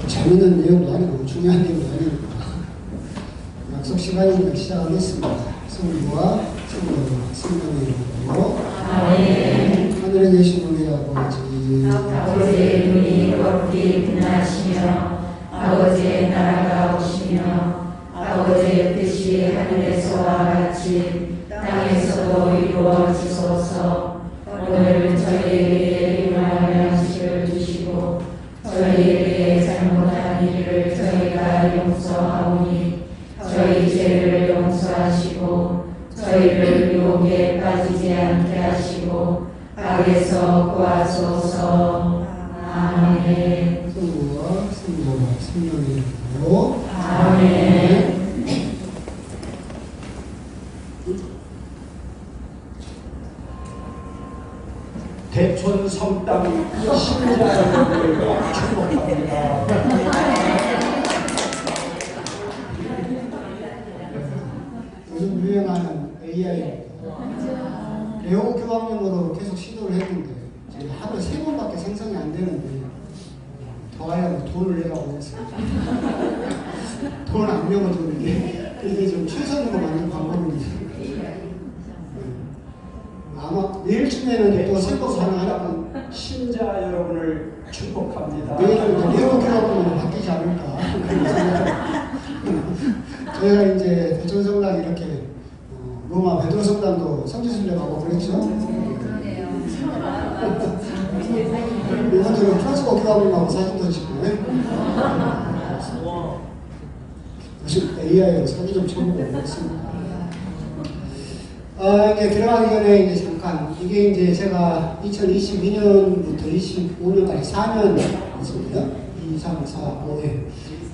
재밌는 내용도 아니고 중요한 내용도 아니고 약속 시간이니까 시작하겠습니다. 성부와 성령의 이름으로 아멘. 하늘에 계신 우리 아버지, 아버지의 눈이 거룩히 빛나시며 아버지의 나라가 오시며 아버지의 뜻이 하늘에서와 같이 땅에서도 이루어지소서. 오늘 저희에게 일용할 양식을 주시고 저희에게 잘못한 일을 저희가 용서하오니 저희 죄를 용서하시고 저희를 유혹에 빠지지 않게 하시고 악에서 구하소서. 아멘. 성부와 성령의 이름으로 아멘. 대촌 성당 신자들과 축복합니다. 요즘 유행하는 AI입니다. 레오 교황용으로 계속 시도를 했는데 이제 하루에 3번밖에 생성이 안 되는데 더 하려고 돈을 내라고 했어요. 돈 안 내고도 이게 좀 최선으로 만든 방법입니다. 아마 내일쯤에는 또 새거 가능하라고. 신자 여러분을 축복합니다. 내일은 이제 레오 교황용으로 바뀌지 않을까. 저희가 이제 대전성당 이렇게 로마 베드로 성당도 성지순례 가고 그랬죠. 이분들은 프란스코 교황님하고 사진도 찍고 요즘 AI로 사진 좀 쳐보고 있습니다. 이제 들어가기 전에 이제 잠깐 이게 이제 제가 2022년부터 25년까지 4년 있습니다. 2, 3, 4, 5회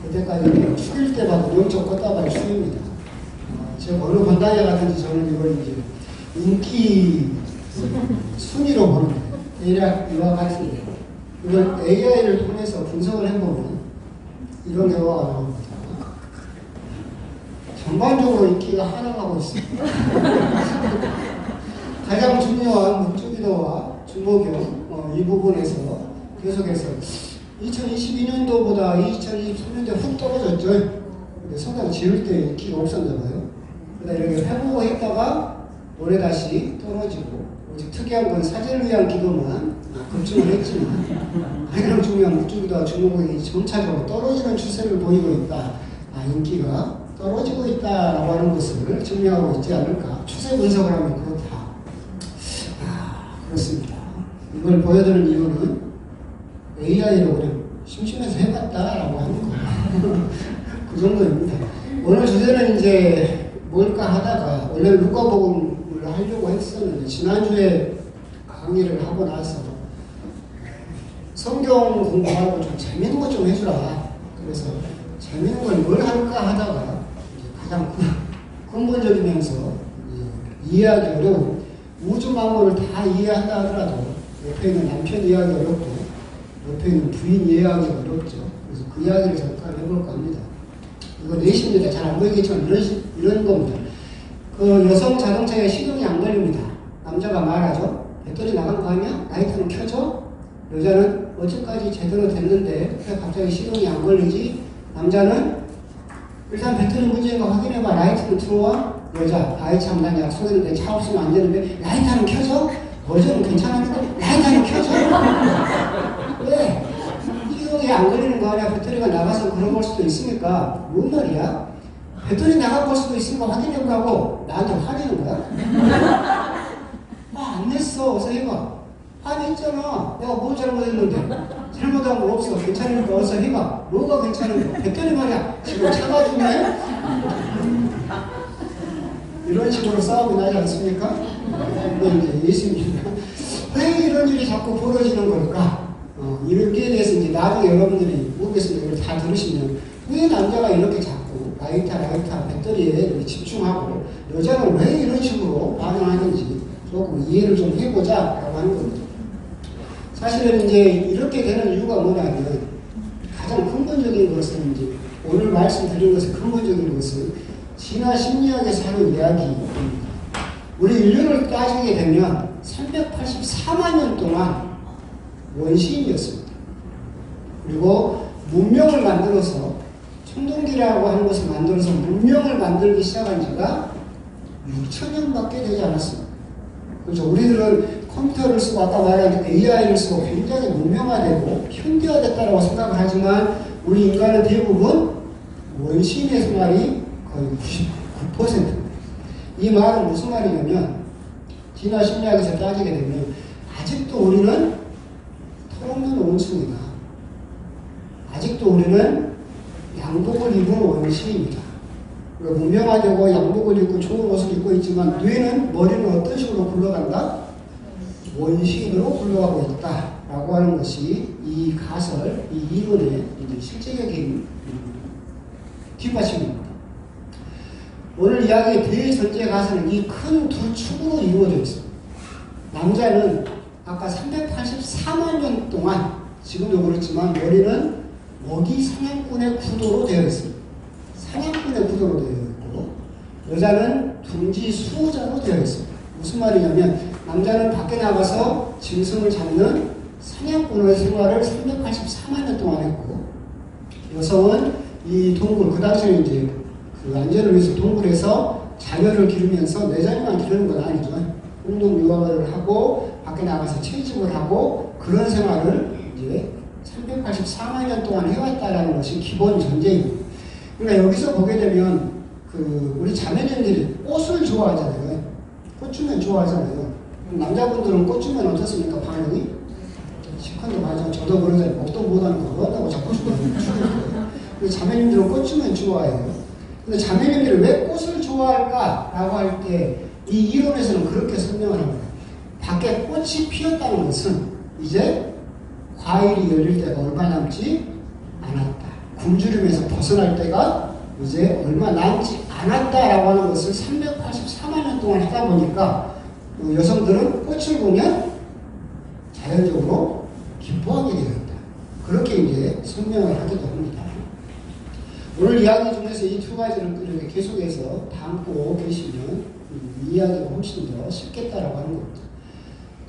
그때까지 축일 때마다 영적 꽃다발 축입니다. 제가 어느 본당에 가든지 저는 이걸 이제 인기 순위로 보는 거예요. 대략 이와 같은데 이걸 AI를 통해서 분석을 해보면 이런 결과가 나옵니다. 전반적으로 인기가 하락하고 있습니다. 가장 중요한 묵주기도와 중보경 이 부분에서 계속해서 2022년도보다 2023년도에 훅 떨어졌죠. 성당 지을 때 인기가 없었나 봐요. 그러다 이렇게 회복을 했다가 올해 다시 떨어지고 오직 특이한 건 사제를 위한 기도만 급증을 했지만 가장 중요한 묵주기도와 중보경이 점차적으로 떨어지는 추세를 보이고 있다. 인기가 떨어지고 있다라고 하는 것을 증명하고 있지 않을까. 추세 분석을 하면 그렇다. 그렇습니다. 이걸 보여드리는 이유는 AI로 그냥 심심해서 해봤다라고 하는 거예요. 그 정도입니다. 오늘 주제는 이제 뭘까 하다가 원래 누가복음을 하려고 했었는데 지난주에 강의를 하고 나서 성경 공부하고 좀 재밌는 것 좀 해주라. 그래서 재밌는 걸 뭘 할까 하다가 가장 근본적이면서 이해하기 어려운 우주 만물을 다 이해한다 하더라도 옆에 있는 남편 이해하기 어렵고 옆에 있는 부인 이해하기 어렵죠. 그래서 그 이야기를 잠깐 해볼까 합니다. 이거 내십니다. 잘 안 보이겠지만 이런 겁니다. 그 여성 자동차에 시동이 안 걸립니다. 남자가 말하죠. 배터리 나간 거 아니야? 라이트는 켜줘? 여자는 어제까지 제대로 됐는데 왜 갑자기 시동이 안 걸리지? 남자는 일단 배터리 문제인 거 확인해봐. 라이트는 들어와? 여자, 아이 참 난 약속했는데 차 없으면 안 되는데 라이트는 켜줘? 어제는 괜찮았는데 라이트는 켜줘? 왜? 시동이 안 걸리는 거 아니야? 배터리가 나가서 그런 걸 수도 있으니까. 뭔 말이야? 배터리 나간 걸 수도 있으니까 확인해보라고 나한테 화내는 거야? 안 냈어. 어서 해봐. 화냈잖아. 내가 뭘 잘못했는데. 잘못한 거 없어. 괜찮으니까 어서 해봐. 뭐가 괜찮은 거? 배터리 말이야. 지금 차가 중요해? 이런 식으로 싸움이 나지 않습니까? 이게 이제 예수입니다. 왜 이런 일이 자꾸 벌어지는 걸까? 이렇게 대해서 이제 나중에 여러분들이 모르겠습니다. 이걸 다 들으시면 왜 남자가 이렇게 자꾸 라이터 배터리에 이렇게 집중하고 여자는 왜 이런 식으로 반응하는지 조금 이해를 좀 해보자라고 하는 겁니다. 사실은 이제 이렇게 되는 이유가 뭐냐면 가장 근본적인 것은 이제 오늘 말씀드린 것의 근본적인 것은 진화 심리학에서 하는 이야기입니다. 우리 인류를 따지게 되면 384만 년 동안 원시인이었습니다. 그리고 문명을 만들어서 청동기라고 하는 것을 만들어서 문명을 만들기 시작한 지가 6,000년밖에 되지 않았습니다. 그렇죠. 우리들은 컴퓨터를 쓰고 아까 말한 AI를 쓰고 굉장히 문명화되고 현대화됐다고 생각을 하지만 우리 인간은 대부분 원시인의 생활이 거의 99%입니다. 이 말은 무슨 말이냐면 진화 심리학에서 따지게 되면 아직도 우리는 털없는 원숭이다. 아직도 우리는 양복을 입은 원시입니다. 그러니까 문명화되고 양복을 입고 좋은 옷을 입고 있지만 뇌는 머리는 어떤 식으로 굴러간다? 원시인으로 굴러가고 있다라고 하는 것이 이 가설, 이 이론의 실제적인 뒷받침입니다. 오늘 이야기의 대전제 가설은 이 큰 두 축으로 이루어져 있습니다. 남자는 아까 384만 년 동안 지금도 그렇지만 머리는 먹이 사냥꾼의 구도로 되어 있습니다. 사냥꾼의 구도로 되어 있고 여자는 둥지 수호자로 되어 있습니다. 무슨 말이냐면 남자는 밖에 나가서 짐승을 잡는 사냥꾼의 생활을 384만 년 동안 했고 여성은 이 동굴, 그 당시에 이제 그 안전을 위해서 동굴에서 자녀를 기르면서 내 자녀만 기르는 건 아니죠. 공동 육아를 하고 밖에 나가서 채집을 하고 그런 생활을 이제 384만 년 동안 해왔다라는 것이 기본 전제입니다. 그러니까 여기서 보게 되면 그 우리 자매님들이 꽃을 좋아하잖아요. 꽃 주면 좋아하잖아요. 남자분들은 꽃 주면 어떻습니까? 반응이? 시컨도 맞아. 저도 그러잖아요. 먹도 못하는 거 뭐한다고 자꾸 주는 거예요. 근데 자매님들은 꽃 주면 좋아해요. 근데 자매님들이 왜 꽃을 좋아할까라고 할 때 이 이론에서는 그렇게 설명을 합니다. 밖에 꽃이 피었다는 것은 이제 과일이 열릴 때가 얼마 남지 않았다. 굶주림에서 벗어날 때가 이제 얼마 남지 않았다라고 하는 것을 384만 년 동안 하다 보니까 여성들은 꽃을 보면 자연적으로 기뻐하게 되었다. 그렇게 이제 설명을 하기도 합니다. 오늘 이야기 중에서 이 두 가지를 이렇게 계속해서 담고 계시면 이야기가 훨씬 더 쉽겠다라고 하는 겁니다.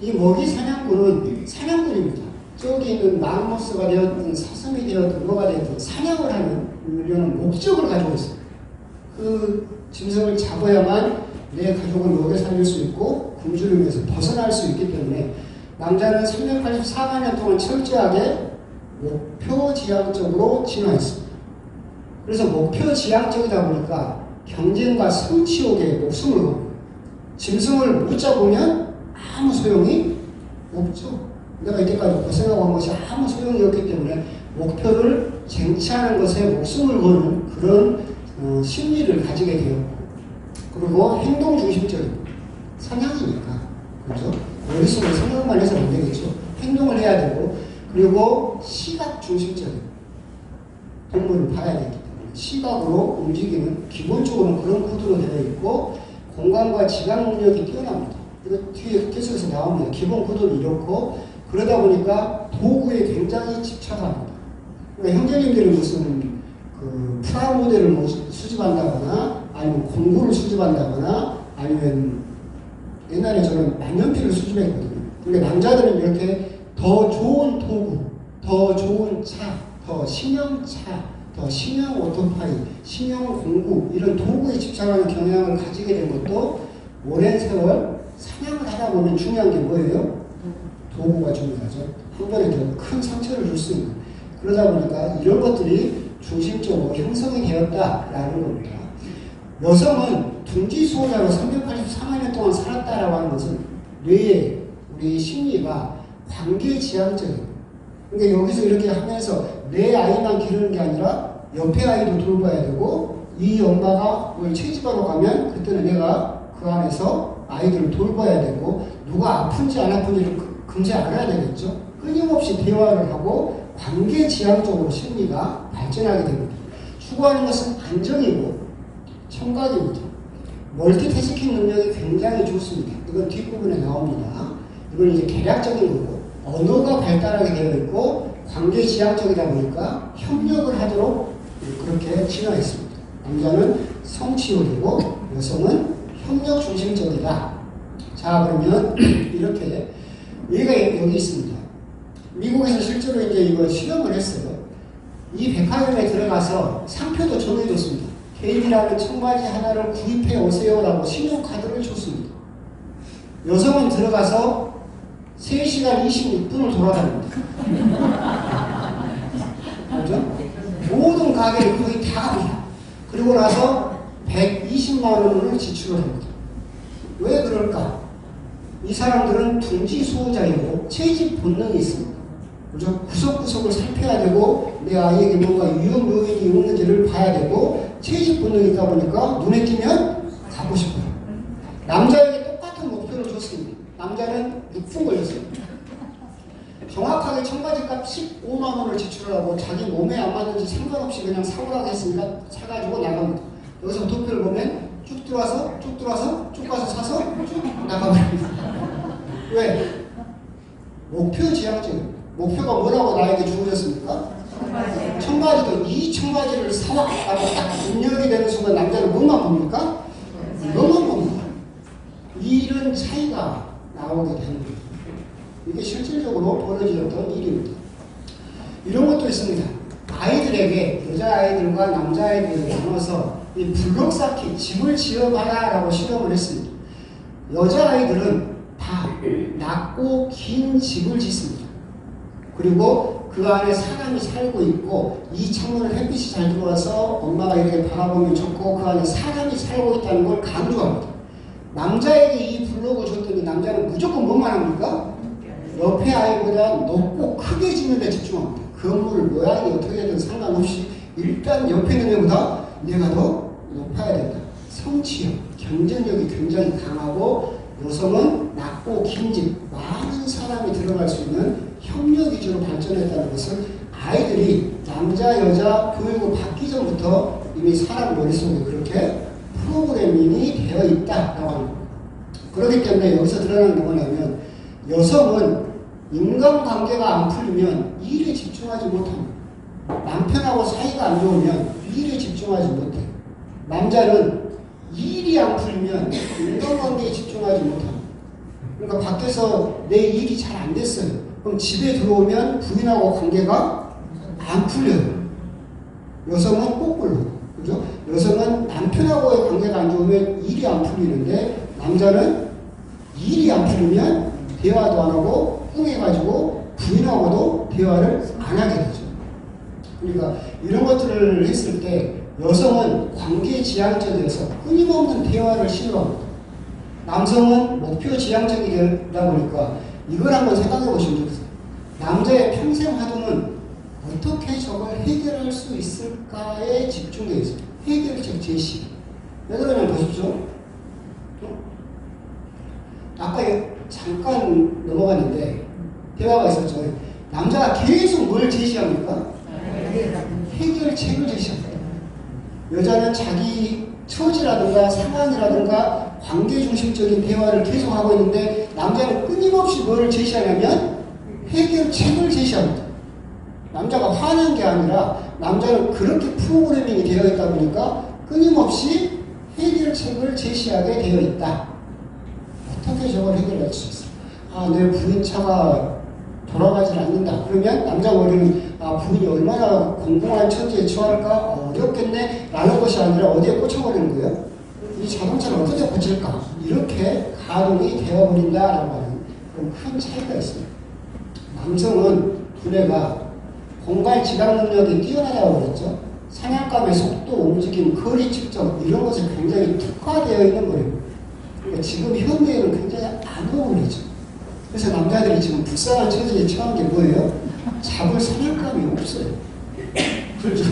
이 먹이 사냥꾼은 사냥꾼입니다. 저기 있는 마음모스가 되었든 사슴이 되었든 뭐가 되었든 사냥을 하는 이런 목적을 가지고 있습니다. 그 짐승을 잡아야만 내 가족을 먹여 살릴 수 있고 굶주림에서 벗어날 수 있기 때문에 남자는 384만 년 동안 철저하게 목표지향적으로 진화했습니다. 그래서 목표지향적이다 보니까 경쟁과 성취욕에 목숨을 걸고 짐승을 못 잡으면 아무 소용이 없죠. 내가 이때까지 고생하고 한 것이 아무 소용이 없기 때문에 목표를 쟁취하는 것에 목숨을 거는 그런 심리를 가지게 되었고 그리고 행동 중심적인 사냥이니까 그렇죠? 머릿속으로 생각만 해서 안 되겠죠. 행동을 해야 되고 그리고 시각 중심적인 동물을 봐야 되기 때문에 시각으로 움직이는 기본적으로 그런 구도로 되어 있고 공간과 지각 능력이 뛰어납니다. 이거 뒤에 계속해서 나옵니다. 기본 구도는 이렇고 그러다 보니까 도구에 굉장히 집착합니다. 그러니까 형제님들이 무슨 그 프라모델을 수집한다거나 아니면 공구를 수집한다거나 아니면 옛날에 저는 만년필을 수집했거든요. 그러니까 남자들은 이렇게 더 좋은 도구, 더 좋은 차, 더 신형차, 더 신형 오토바이, 신형 공구 이런 도구에 집착하는 경향을 가지게 된 것도 오랜 세월 사냥을 하다 보면 중요한 게 뭐예요? 도구가 중요하죠. 한 번에 더 큰 상처를 줄 수 있는. 그러다 보니까 이런 것들이 중심적으로 형성이 되었다라는 겁니다. 여성은 둥지 수호자로 384만 년 동안 살았다라고 하는 것은 뇌의 우리 심리가 관계지향적인. 그러니까 여기서 이렇게 하면서 내 아이만 기르는 게 아니라 옆에 아이도 돌봐야 되고 이 엄마가 뭘 채집하러 가면 그때는 내가 그 안에서 아이들을 돌봐야 되고 누가 아픈지 안 아픈지를 금세 알아야 되겠죠. 끊임없이 대화를 하고 관계지향적으로 심리가 발전하게 됩니다. 추구하는 것은 안정이고 청각입니다. 멀티태스킹 능력이 굉장히 좋습니다. 이건 뒷부분에 나옵니다. 이건 이제 계략적인 거고 언어가 발달하게 되어 있고 관계지향적이다 보니까 협력을 하도록 그렇게 진화했습니다. 남자는 성취욕이고 여성은 협력 중심적이다. 자 그러면 이렇게 얘가 여기 있습니다. 미국에서 실제로 이제 이거 실험을 했어요. 이 백화점에 들어가서 상표도 정해줬습니다. 개인이라는 청바지 하나를 구입해 오세요라고 신용카드를 줬습니다. 여성은 들어가서 3시간 26분을 돌아다닙니다. 그렇죠? 모든 가게를 거의 다 갑니다. 그리고 나서 120만 원을 지출을 합니다. 왜 그럴까? 이 사람들은 둥지 수호자이고 채집 본능이 있습니다. 그죠? 구석구석을 살펴야 되고 내 아이에게 뭔가 위험 요인이 있는지를 봐야 되고 채집 본능이 있다 보니까 눈에 띄면 가고 싶어요. 남자에게 똑같은 목표를 줬습니다. 남자는 6분 걸렸어요. 정확하게 청바지값 15만 원을 지출하고 자기 몸에 안 맞는지 상관없이 그냥 사오라고 했으니까 사가지고 나갑니다. 여기서 도표를 보면 쭉 들어와서 쭉 가서 사서 쭉 나가버립니다. 왜? 목표 지향적입니다. 목표가 뭐라고 나에게 주어졌습니까? 청바지도 이 청바지를 사와 라고 딱 입력이 되는 순간 남자는 뭐만 봅니까? 이것만 봅니다. 이런 차이가 나오게 됩니다. 이게 실질적으로 벌어졌던 일입니다. 이런 것도 있습니다. 아이들에게 여자아이들과 남자아이들을 나눠서 이 블록 쌓기 집을 지어봐라 라고 실험을 했습니다. 여자아이들은 다 낮고 긴 집을 짓습니다. 그리고 그 안에 사람이 살고 있고 이 창문을 햇빛이 잘 들어와서 엄마가 이렇게 바라보면 좋고 그 안에 사람이 살고 있다는 걸 강조합니다. 남자에게 이 블록을 줬더니 남자는 무조건 뭐만 합니까? 옆에 아이보다 높고 크게 짓는 데 집중합니다. 건물 모양이 어떻게 되든 상관없이 일단 옆에 있는 애보다 내가 더 높아야 된다. 성취욕, 경쟁력이 굉장히 강하고 여성은 낮고 긴 집, 많은 사람이 들어갈 수 있는 협력 위주로 발전했다는 것을 아이들이 남자, 여자 교육을 받기 전부터 이미 사람 머릿속에 그렇게 프로그래밍이 되어 있다라고 합니다. 그렇기 때문에 여기서 드러나는 게 뭐냐면 여성은 인간관계가 안 풀리면 일에 집중하지 못합니다. 남편하고 사이가 안 좋으면 일에 집중하지 못해. 남자는 일이 안 풀리면 인간관계에 집중하지 못합니다. 그러니까 밖에서 내 일이 잘 안 됐어요. 그럼 집에 들어오면 부인하고 관계가 안 풀려요. 여성은 거꾸로. 그죠? 여성은 남편하고의 관계가 안 좋으면 일이 안 풀리는데 남자는 일이 안 풀리면 대화도 안 하고 꿍해가지고 부인하고도 대화를 안 하게 되죠. 그러니까 이런 것들을 했을 때 여성은 관계 지향적이어서 끊임없는 대화를 싫어합니다. 남성은 목표 지향적이 되다 보니까 이걸 한번 생각해 보시면 좋겠어요. 남자의 평생 화두는 어떻게 저걸 해결할 수 있을까에 집중되어 있습니다. 해결책 제시. 왜 그러냐면 보십시오. 아까 잠깐 넘어갔는데 대화가 있었죠. 남자가 계속 뭘 제시합니까? 해결책을 제시합니다. 여자는 자기 처지라든가 상황이라든가 관계 중심적인 대화를 계속하고 있는데 남자는 끊임없이 뭘 제시하냐면 해결책을 제시합니다. 남자가 화난 게 아니라 남자는 그렇게 프로그래밍이 되어 있다 보니까 끊임없이 해결책을 제시하게 되어 있다. 어떻게 저걸 해결할 수 있어? 아, 내 부인 차가 돌아가질 않는다. 그러면 남자 머리는 아, 부인이 얼마나 공공한 처지에 처할까? 어렵겠네? 라는 것이 아니라 어디에 꽂혀버리는 거예요? 이 자동차를 어떻게 고칠까? 이렇게 가동이 되어버린다라고 하는 그런 큰 차이가 있습니다. 남성은 두뇌가 공간 지각 능력이 뛰어나다고 그랬죠. 사냥감의 속도, 움직임, 거리 측정 이런 것에 굉장히 특화되어 있는 거예요. 그러니까 지금 현대에는 굉장히 안 어울리죠. 그래서 남자들이 지금 불쌍한 처지에 처한 게 뭐예요? 잡을 사냥감이 없어요. 그렇죠.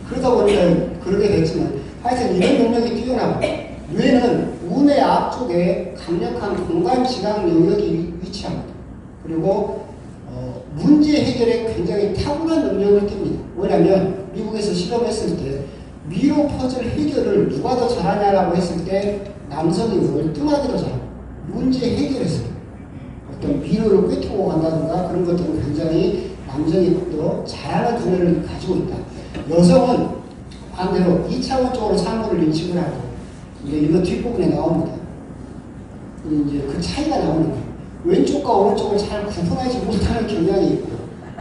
그러다 보니까 그렇게 됐지만 하여튼 이런 능력이 뛰어나고 뇌는 우뇌 앞쪽에 강력한 공간 지각 영역이 위치합니다. 그리고 문제 해결에 굉장히 탁월한 능력을 띱니다. 왜냐하면 미국에서 실험했을 때 미로 퍼즐 해결을 누가 더 잘하냐라고 했을 때 남성이 월등하게 더 잘합니다. 문제 해결에서 어떤 미로를 꿰뚫고 간다든가 그런 것들은 굉장히 남성이 더 잘하는 두뇌를 가지고 있다. 여성은 반대로 2차원적으로 사물을 인식을 하고 이제 이거 뒷부분에 나옵니다. 이제 그 차이가 나오는 거예요. 왼쪽과 오른쪽을 잘 구분하지 못하는 경향이 있고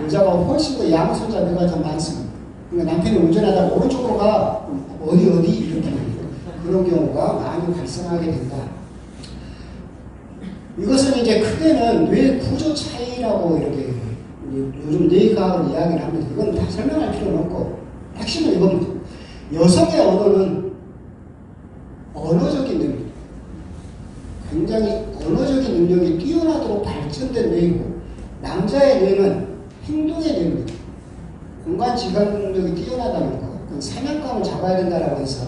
여자가 훨씬 더 양손잡이가 더 많습니다. 그러니까 남편이 운전하다가 오른쪽으로 가 어디 이렇게 그런 경우가 많이 발생하게 된다. 이것은 이제 크게는 뇌 구조 차이라고 이렇게 요즘 뇌과학을 이야기를 합니다. 이건 다 설명할 필요는 없고 핵심은 이겁니다. 여성의 언어는 언어적인 능력, 굉장히 언어적인 능력이 뛰어나도록 발전된 뇌이고 남자의 뇌는 행동의 뇌입니다. 공간 지각 능력이 뛰어나다는 거, 그 사냥감을 잡아야 된다라고 해서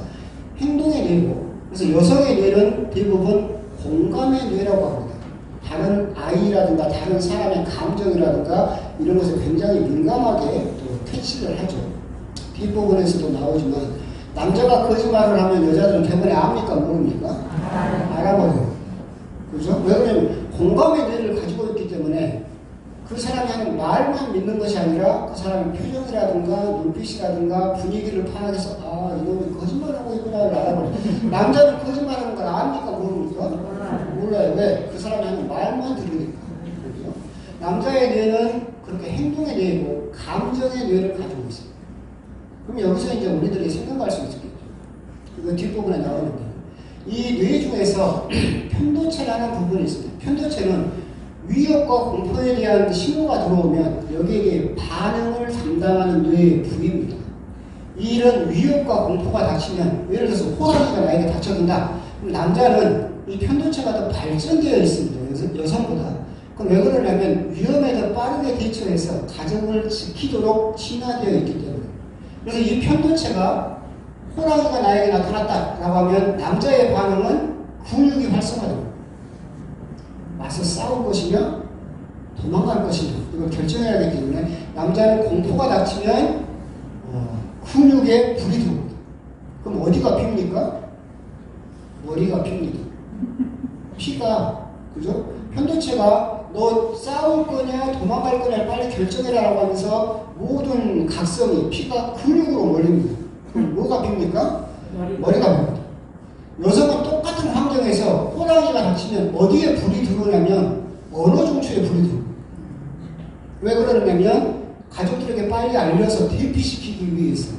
행동의 뇌고, 그래서 여성의 뇌는 대부분 공감의 뇌라고 합니다. 다른 아이라든가 다른 사람의 감정이라든가 이런 것에 굉장히 민감하게 또 캐치를 하죠. 뒷부분에서도 나오지만 남자가 거짓말을 하면 여자들은 대부분 압니까 모릅니까? 알아버려요. 그죠? 왜 그러냐면 공감의 뇌를 가지고 있기 때문에 그 사람이 하는 말만 믿는 것이 아니라 그 사람의 표정이라든가 눈빛이라든가 분위기를 파악해서 아 이놈이 거짓말하고 있구나를 알아버려요. 남자는 거짓말하는 걸 압니까 모릅니까? 몰라요. 왜? 그 사람이 하는 말만 들으니까. 그렇죠? 남자의 뇌는 그렇게 행동의 뇌이고 감정의 뇌를 가지고 있어요. 그럼 여기서 이제 우리들이 생각할 수 있겠죠. 이거 뒷부분에 나오는데 이 뇌 중에서 편도체라는 부분이 있습니다. 편도체는 위협과 공포에 대한 신호가 들어오면 여기에 반응을 담당하는 뇌의 부위입니다. 이런 위협과 공포가 닥치면 예를 들어서 호랑이가 나에게 닥쳐든다. 그럼 남자는 이 편도체가 더 발전되어 있습니다. 여성보다. 그럼 왜 그러냐면 위험에 더 빠르게 대처해서 가정을 지키도록 진화되어 있기 때문에. 그래서 이 편도체가 호랑이가 나에게 나타났다라고 하면 남자의 반응은 근육이 활성화됩니다. 와서 싸울 것이며 도망갈 것이며 이걸 결정해야 하기 때문에 남자는 공포가 닥치면 근육에 불이 들어옵니다. 그럼 어디가 핍니까? 머리가 핍니다. 피가 그죠? 편도체가 너 싸울 거냐 도망갈 거냐 빨리 결정해라라고 하면서 모든 각성이 피가 근육으로 몰립니다. 그럼 뭐가 핍니까? 머리가 핍니다. 여성은 똑같은 환경에서 호랑이가 닥치면 어디에 불이 들어오냐면 언어 중추에 불이 들어옵니다. 왜 그러냐면 가족들에게 빨리 알려서 대피시키기 위해서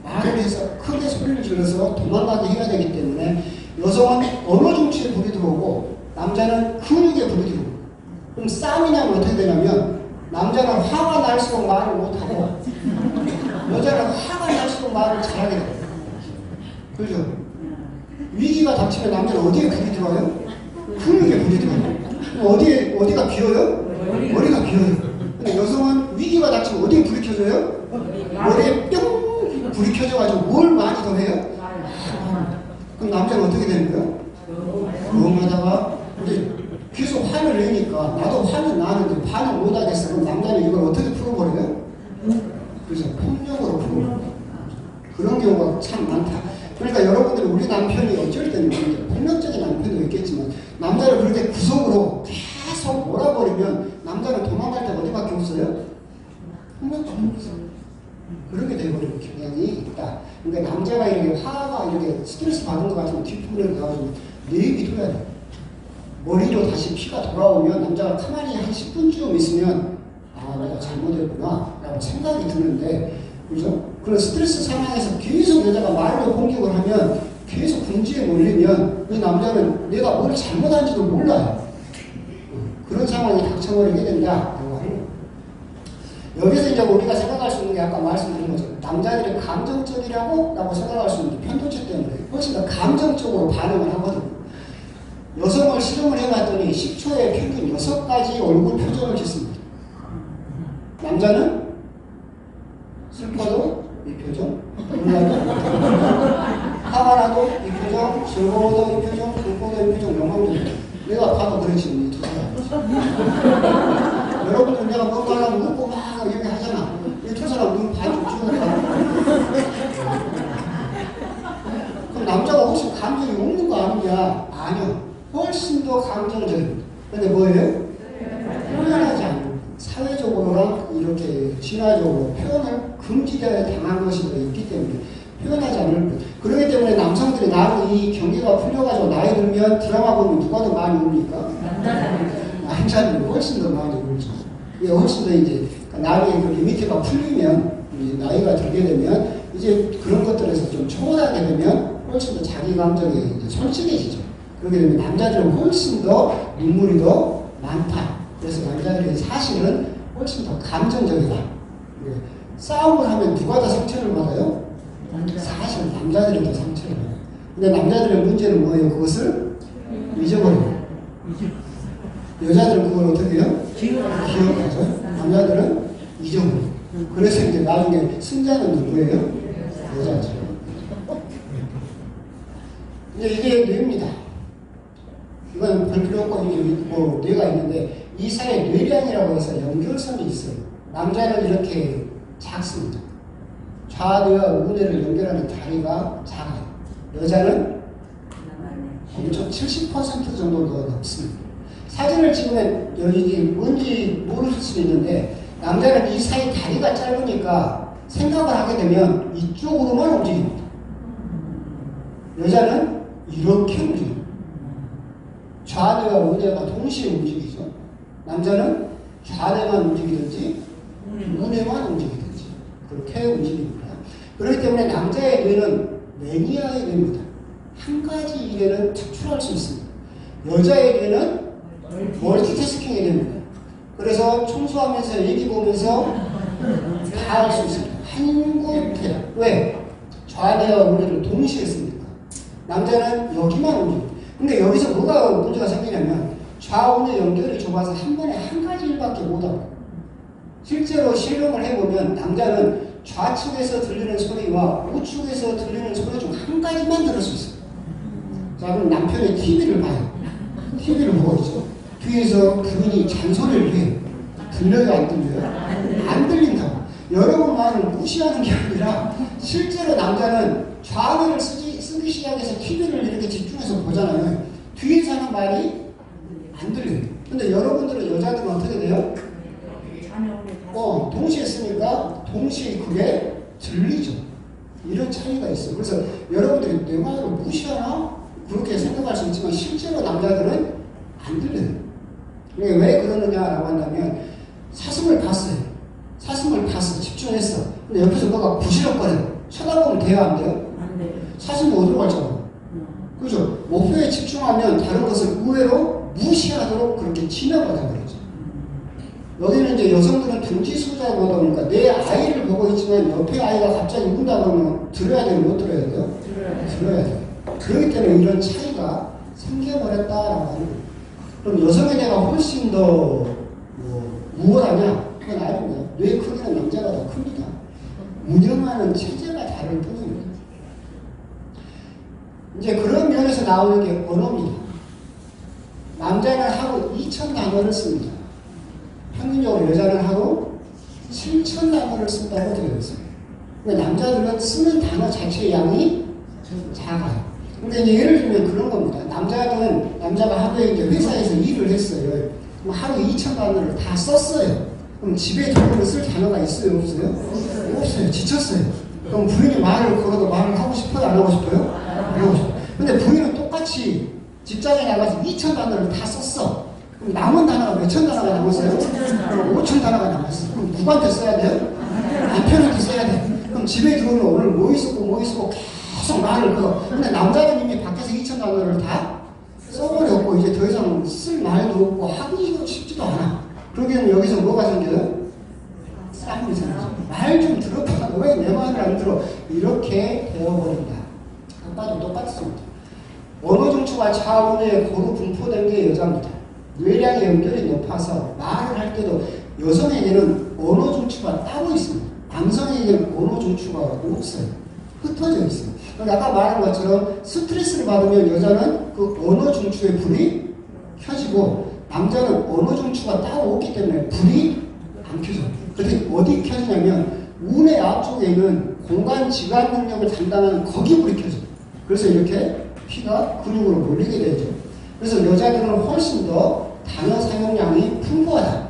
말을 해서 크게 소리를 질러서 도망가게 해야 되기 때문에 여성은 언어 중추에 불이 들어오고 남자는 근육에 불이 들어오고 그럼 싸움이 나면 어떻게 되냐면 남자는 화가 날수록 말을 못하고 여자는 화가 날수록 말을 잘하게 돼요. 그죠? 위기가 닥치면 남자는 어디에 불이 들어와요? 근육에 불이 들어와요. 어디가 비어요? 머리가 비어요. 근데 여성은 위기가 닥치면 어디에 불이 켜져요? 머리에 뿅 불이 켜져가지고 뭘 많이 더 해요? 그럼 남자는 어떻게 되는 거예요? 너무 하다가 이제 계속 화를 내니까 나도 화는 나는데 반응 못하겠어. 그럼 남자는 이걸 어떻게 풀어버려요? 그래서 폭력으로 풀어버려요. 그런 경우가 참 많다. 그러니까 여러분들이 우리 남편이 어쩔 때는 폭력적인 남편도 있겠지만 남자를 그렇게 구속으로 계속 몰아버리면 남자는 도망갈 때 어디밖에 없어요? 폭력밖에 없어요. 그렇게 돼버리는 경향이 있다. 그러니까 남자가 이렇게 화가 이렇게 스트레스 받은 것 같으면 뒷부분에 가가지고 내 얘기 들어야 돼. 머리로 다시 피가 돌아오면 남자가 가만히 한 10분쯤 있으면 아 내가 잘못했구나 라고 생각이 드는데 그죠? 그런 스트레스 상황에서 계속 여자가 말로 공격을 하면 계속 궁지에 몰리면 이 남자는 내가 뭘 잘못한지도 몰라요. 그런 상황이 닥쳐버리게 된다라고 합니다. 여기서 이제 우리가 생각할 수 있는 게 아까 말씀드린 것처럼 남자들이 감정적이라고 생각할 수 있는데 편도체 때문에 훨씬 더 감정적으로 반응을 하거든요. 여성을 실험을 해봤더니 10초에 평균 6가지 얼굴 표정을 짓습니다. 남자는 슬퍼도 이 표정, 놀라도 이 표정, 화가 나도 이 표정, 즐거워도 이 표정, 슬퍼도 이 표정, 영광도 이 표정. 내가 봐도 그렇지 이 두 사람. 여러분들 내가 뭔가 하려면 웃고 막 이렇게 하잖아. 이 두 사람 눈 반쯤 죽었다. 그럼 남자가 혹시 감정이 없는 거 아니냐? 아니요. 훨씬 더 감정적입니다. 근데 뭐예요? 표현하지 않는 사회적으로나 이렇게 진화적으로 표현을 금지되어 당한 것이 있기 때문에 표현하지 않을 것. 그렇기 때문에 남성들이 나는 이 경계가 풀려가지고 나이 들면 드라마 보면 누가 더 많이 웁니까? 남자들이 훨씬 더 많이 울죠. 이게 훨씬 더 이제 나이의 그 리미트가 풀리면 이제 나이가 들게 되면 이제 그런 것들에서 좀 초월하게 되면 훨씬 더 자기 감정이 이제 솔직해지죠. 그렇게 되면 남자들은 훨씬 더 눈물이 더 많다. 그래서 남자들이 사실은 훨씬 더 감정적이다. 싸움을 하면 누가 더 상처를 받아요? 사실 남자들이 더 상처를 받아요. 근데 남자들의 문제는 뭐예요? 그것을 잊어버려요. 여자들은 그걸 어떻게 해요? 기억하죠. 남자들은 잊어버려요. 그래서 이제 나중에 승자는 누구예요? 여자죠. 이제 이게 뇌입니다. 이건 별 필요 없고 뭐 뇌가 있는데 이 사이에 뇌량이라고 해서 연결선이 있어요. 남자는 이렇게 작습니다. 좌뇌와 우뇌를 연결하는 다리가 작아요. 여자는 엄청 70% 정도 더 높습니다. 사진을 찍으면 여기 뭔지 모르실 수 있는데 남자는 이 사이 다리가 짧으니까 생각을 하게 되면 이쪽으로만 움직입니다. 여자는 이렇게 움직입니다. 좌뇌와 우뇌가 동시에 움직이죠. 남자는 좌뇌만 움직이든지 우뇌만 움직이든지 그렇게 움직입니다. 그렇기 때문에 남자의 뇌는 매니아의 뇌입니다. 한 가지 일에는 특출할 수 있습니다. 여자의 뇌는 멀티태스킹의 뇌입니다. 그래서 청소하면서 얘기 보면서 다 할 수 있습니다. 한 곳에. 왜? 좌뇌와 우뇌를 동시에 씁니까? 남자는 여기만 움직입니다. 근데 여기서 뭐가 문제가 생기냐면 좌우뇌 연결이 좁아서 한 번에 한 가지 일밖에 못하고 실제로 실험을 해보면 남자는 좌측에서 들리는 소리와 우측에서 들리는 소리 중 한 가지만 들을 수 있어요. 자, 그럼 남편이 TV를 봐요. TV를 보고 있죠. 뒤에서 부인이 잔소리를 해요. 들려요, 안 들려요? 안 들린다고. 여러분 말을 무시하는 게 아니라 실제로 남자는 좌뇌를 쓰기 시작해서 TV를 이렇게 집중해서 보잖아요. 뒤에서 하는 말이 안 들려요. 근데 여러분들은 여자들은 어떻게 돼요? 동시에 쓰니까 동시에 그게 들리죠. 이런 차이가 있어요. 그래서 여러분들이 내 말을 무시하나? 그렇게 생각할 수 있지만 실제로 남자들은 안 들려요. 왜 그러느냐라고 한다면 사슴을 봤어요. 사슴을 봤어. 집중했어. 근데 옆에서 뭐가 부시럭거려. 쳐다보면 돼요? 안 돼요? 안 돼요. 사슴이 어디로 갈잖아. 그죠? 목표에 집중하면 다른 것을 의외로 무시하도록 그렇게 지나가다 버리죠. 여기는 이제 여성들은 둥지 소자가 보다 보니까 내 아이를 보고 있지만 옆에 아이가 갑자기 운다 그러면 들어야 돼요? 못 들어야 돼요? 들어야 돼요. 그렇기 때문에 이런 차이가 생겨버렸다라고 하는 거예요. 그럼 여성의 뇌가 훨씬 더 우월하냐? 그건 아닙니다. 뇌 크기는 남자가 더 큽니다. 운영하는 체제가 다를 뿐입니다. 이제 그런 면에서 나오는 게 언어입니다. 남자는 하루 2,000단어를 씁니다. 평균적으로 여자는 하루 7,000단어를 쓴다고 되어 있습니다. 그러니까 남자들은 쓰는 단어 자체의 양이 작아요. 근데 이제 예를 들면 그런 겁니다. 남자가 하루에 이제 회사에서 일을 했어요. 그럼 하루 2,000단어를 다 썼어요. 그럼 집에 들어오면 쓸 단어가 있어요? 없어요? 없어요. 지쳤어요. 그럼 부인이 말을 걸어도 말을 하고 싶어요? 안 하고 싶어요? 안 하고 싶어요. 근데 부인은 똑같이 직장에 나가서 2,000단어를 다 썼어. 그럼 남은 단어가 몇천 단어가 남았어요? 그럼 5천 단어가 남았어요. 그럼 누구한테 써야 돼요? 남편한테 써야 돼요. 그럼 집에 들어오면 오늘 뭐 있었고 계속 말을 걸어. 근데 남자는 이미 밖에서 2,000단어를 다 써버렸고 이제 더 이상 쓸 말도 없고 하고 싶지도 않아. 그러기에는 여기서 뭐가 생겨요? 싸움이 생겨요. 말 좀 들어봐. 왜 내 말을 안 들어? 이렇게 되어버린다. 아까도 똑같습니다. 언어 중추가 좌우뇌에 고루 분포된 게 여자입니다. 뇌량의 연결이 높아서 말을 할 때도 여성에게는 언어 중추가 따로 있습니다. 남성에게는 언어 중추가 없어요. 흩어져 있어요. 아까 말한 것처럼 스트레스를 받으면 여자는 그 언어 중추의 불이 켜지고 남자는 언어 중추가 따로 없기 때문에 불이 안 켜져요. 그런데 어디 켜지냐면 우뇌 앞쪽에 있는 공간 지각 능력을 담당하는 거기 불이 켜져요. 그래서 이렇게 피가 근육으로 몰리게 되죠. 그래서 여자들은 훨씬 더 단어 사용량이 풍부하다.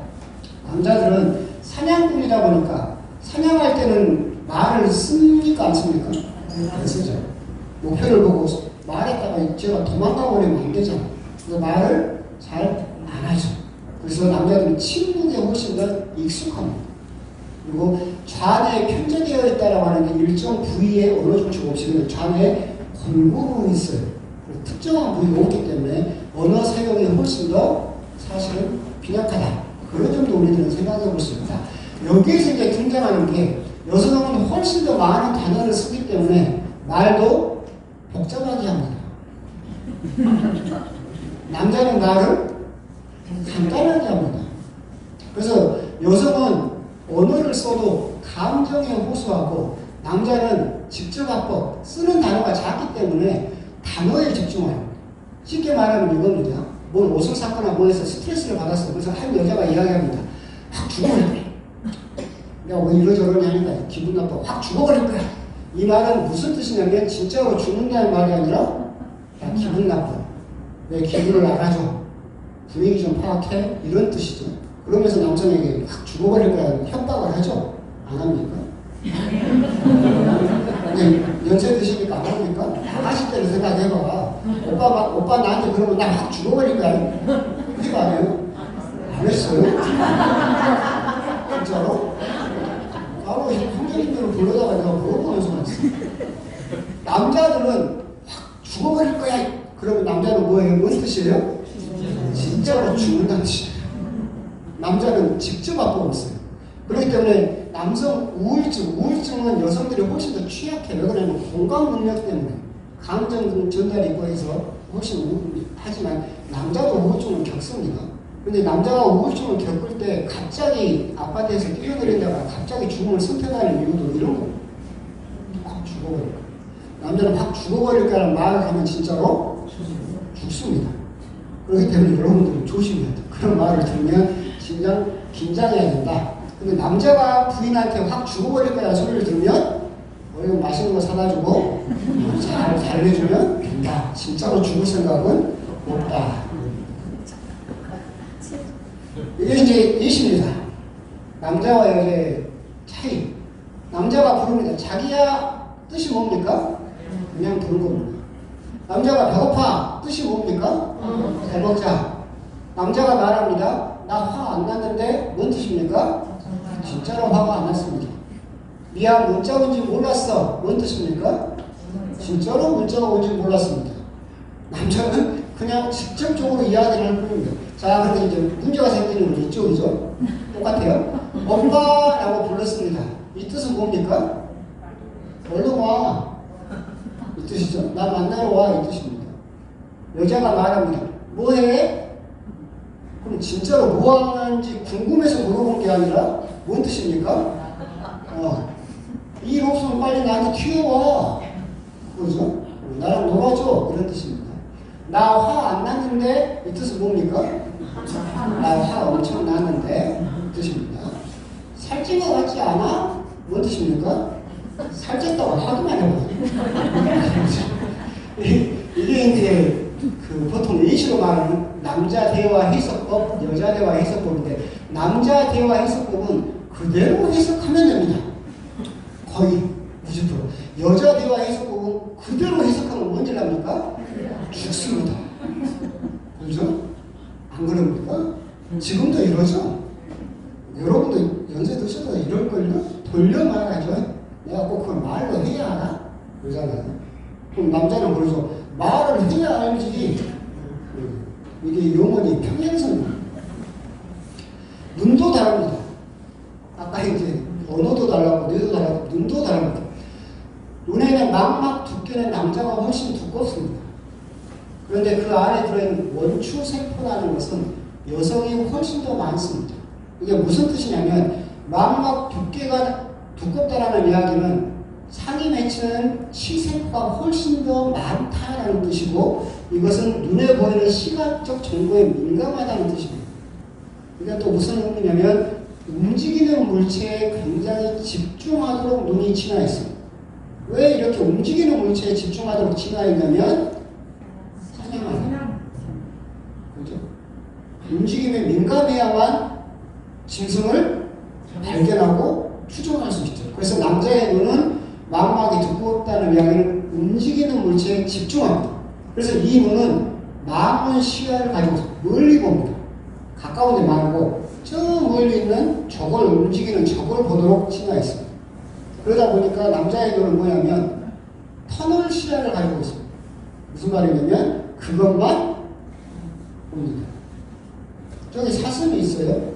남자들은 사냥꾼이다 보니까 사냥할 때는 말을 씁니까 안 씁니까? 안 쓰죠. 목표를 보고 말했다가 제가 도망가 버리면 안 되잖아. 그래서 말을 잘 안 하죠. 그래서 남자들은 침묵에 훨씬 더 익숙합니다. 그리고 좌뇌에 편제되어 있다라고 하는 게 일정 부위에 언어 중추가 없으면 좌뇌에 골고루 있어요. 특정한 부위가 없기 때문에 언어 사용이 훨씬 더 사실은 빈약하다. 그런 점도 우리들은 생각해 볼 수 있다. 여기에서 이제 등장하는 게 여성은 훨씬 더 많은 단어를 쓰기 때문에 말도 복잡하게 합니다. 남자는 말을 간단하게 합니다. 그래서 여성은 언어를 써도 감정에 호소하고 남자는 직접합법, 쓰는 단어가 작기 때문에 단어에 집중합니다. 쉽게 말하면 이겁니다. 뭘 옷을 샀거나 뭐해서 스트레스를 받았어. 그래서 한 여자가 이야기합니다. 확 죽어버릴 거야. 내가 왜 이러저러냐 하니까 기분 나빠. 확 죽어버릴 거야. 이 말은 무슨 뜻이냐면 진짜로 죽는다는 말이 아니라 야, 기분 나빠. 내 기분을 알아줘. 분위기 좀 파악해. 이런 뜻이죠. 그러면서 남성에게 확 죽어버릴 거야. 협박을 하죠. 안 합니까? 연세 드시니까 안 합니까? 나가실 때를 생각해봐. 오빠 나한테 그러면 나 확 죽어버릴 거야. 그거 안 해요? 안 했어요? 진짜로? 바로 형제님들을 불러다가 내가 물어보면서 왔어. 남자들은 확 죽어버릴 거야. 그러면 남자는 뭐예요? 뭔 뜻이에요? 진짜로 죽는다는 뜻이에요. 남자는 직접 앞보고 있어요. 그렇기 때문에 남성 우울증은 여성들이 훨씬 더 취약해. 왜 그러냐면 공감 능력 때문에 감정 전달이 있고 해서 훨씬 하지만 남자도 우울증을 겪습니다. 근데 남자가 우울증을 겪을 때 갑자기 아파트에서 뛰어내리다가 갑자기 죽음을 선택하는 이유도 이런 거. 확 죽어버릴 거야. 남자는 확 죽어버릴 거라는 말을 하면 진짜로 죽습니다. 그렇기 때문에 여러분들은 조심해야 돼. 그런 말을 들으면 긴장해야 된다. 근데 남자가 부인한테 확 죽어버릴 거야 소리를 들으면 이거 맛있는 거 사다 주고 잘 달래주면 된다. 진짜로 죽을 생각은 없다. 이게 이제 이십니다. 남자와 여자의 차이. 남자가 부릅니다. 자기야 뜻이 뭡니까? 그냥 부른 겁니다. 남자가 배고파 뜻이 뭡니까? 잘 먹자. 남자가 말합니다. 나 화 안 났는데 뭔 뜻입니까? 진짜로 화가 안 났습니다. 미안 문자 온지 몰랐어. 뭔 뜻입니까? 진짜로 문자가 온지 몰랐습니다. 남자는 그냥 직접적으로 이야기를 할 뿐입니다. 자, 그런데 이제 문제가 생기는 건 이쪽이죠. 똑같아요. 오빠라고 불렀습니다. 이 뜻은 뭡니까? 얼른 와. 이 뜻이죠. 나 만나러 와. 이 뜻입니다. 여자가 말합니다. 뭐해? 그럼 진짜로 뭐 하는지 궁금해서 물어본 게 아니라 뭔 뜻입니까? 일 없으면 빨리 나한테 튀어와. 그죠? 나랑 놀아줘. 이런 뜻입니다. 나 화 안 났는데 이 뜻은 뭡니까? 나 화 엄청 났는데 이 뜻입니다. 살찐 것 같지 않아? 뭔 뜻입니까? 살쪘다고 하기만 해봐. 이게 이제 보통 예시로 말하는 남자 대화 해석법, 여자 대화 해석법인데 남자 대화 해석법은 그대로 해석하면 됩니다. 거의 90%. 여자 대화 해석법은 그대로 해석하면 뭔지 압니까? 죽습니다. 그렇죠? 안 그럽니까? 지금도 이러죠? 여러분도 연세 드셔도 이럴걸요? 돌려 말하죠? 내가 꼭 그걸 말로 해야 하나? 그러잖아요. 그럼 남자는 그러죠. 말을 해야 알지. 이게 영혼이 평행선입니다. 눈도 다릅니다. 아까 이제 언어도 달라고 뇌도 달라고 눈도 다릅니다. 눈에는 망막 두께는 남자가 훨씬 두껍습니다. 그런데 그 안에 들어있는 원추세포라는 것은 여성이 훨씬 더 많습니다. 이게 무슨 뜻이냐면 망막 두께가 두껍다라는 이야기는 상위 맺히는 치세포가 훨씬 더 많다라는 뜻이고 이것은 눈에 보이는 시각적 정보에 민감하다는 뜻입니다. 이게 또 무슨 의미냐면 움직이는 물체에 굉장히 집중하도록 눈이 진화 있습니다. 왜 이렇게 움직이는 물체에 집중하도록 진화 있냐면 사냥하는 그죠? 움직임에 민감해야만 짐승을 발견하고 추종할 수 있죠. 그래서 남자의 눈은 망막이 두껍다는 이야기는 움직이는 물체에 집중합니다. 그래서 이 눈은 많은 시야를 가지고 멀리 봅니다. 가까운 데 말고 저 멀리 있는 저걸 움직이는 저걸 보도록 진화했습니다. 그러다 보니까 남자의 눈은 뭐냐면 터널 시야를 가지고 있습니다. 무슨 말이냐면 그것만 봅니다. 저기 사슴이 있어요.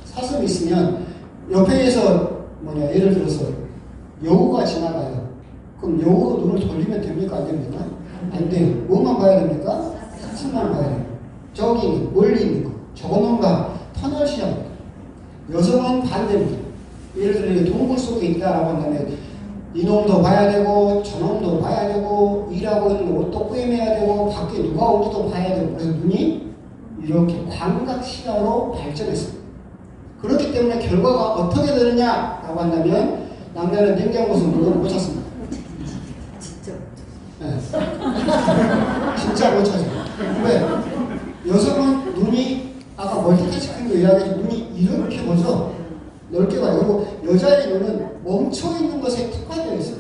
사슴이 있으면 옆에서 예를 들어서 여우가 지나가요. 그럼 여우도 눈을 돌리면 됩니까? 안 됩니까? 안 돼요. 뭐만 봐야 됩니까? 사슴만 봐야 돼요. 저기 있는, 멀리 있는 거. 저거만 봐. 터널 시야입니다. 여성은 반대입니다. 예를 들어 동굴 속에 있다라고 한다면 이놈도 봐야 되고 저놈도 봐야 되고 일하고 있는 옷도 꿰매야 되고 밖에 누가 오는지도 봐야 되고 그래서 눈이 이렇게 광각 시야로 발전했습니다. 그렇기 때문에 결과가 어떻게 되느냐라고 한다면 남자는 냉장고에서 물건을 못 찾습니다. 네. 진짜 못 찾아요. 왜? 여성은 눈이 아까 멀티태스킹도 이야기했지만 눈이 이렇게 보죠. 넓게 봐요. 그리고 여자의 눈은 멈춰있는 것에 특화되어 있어요.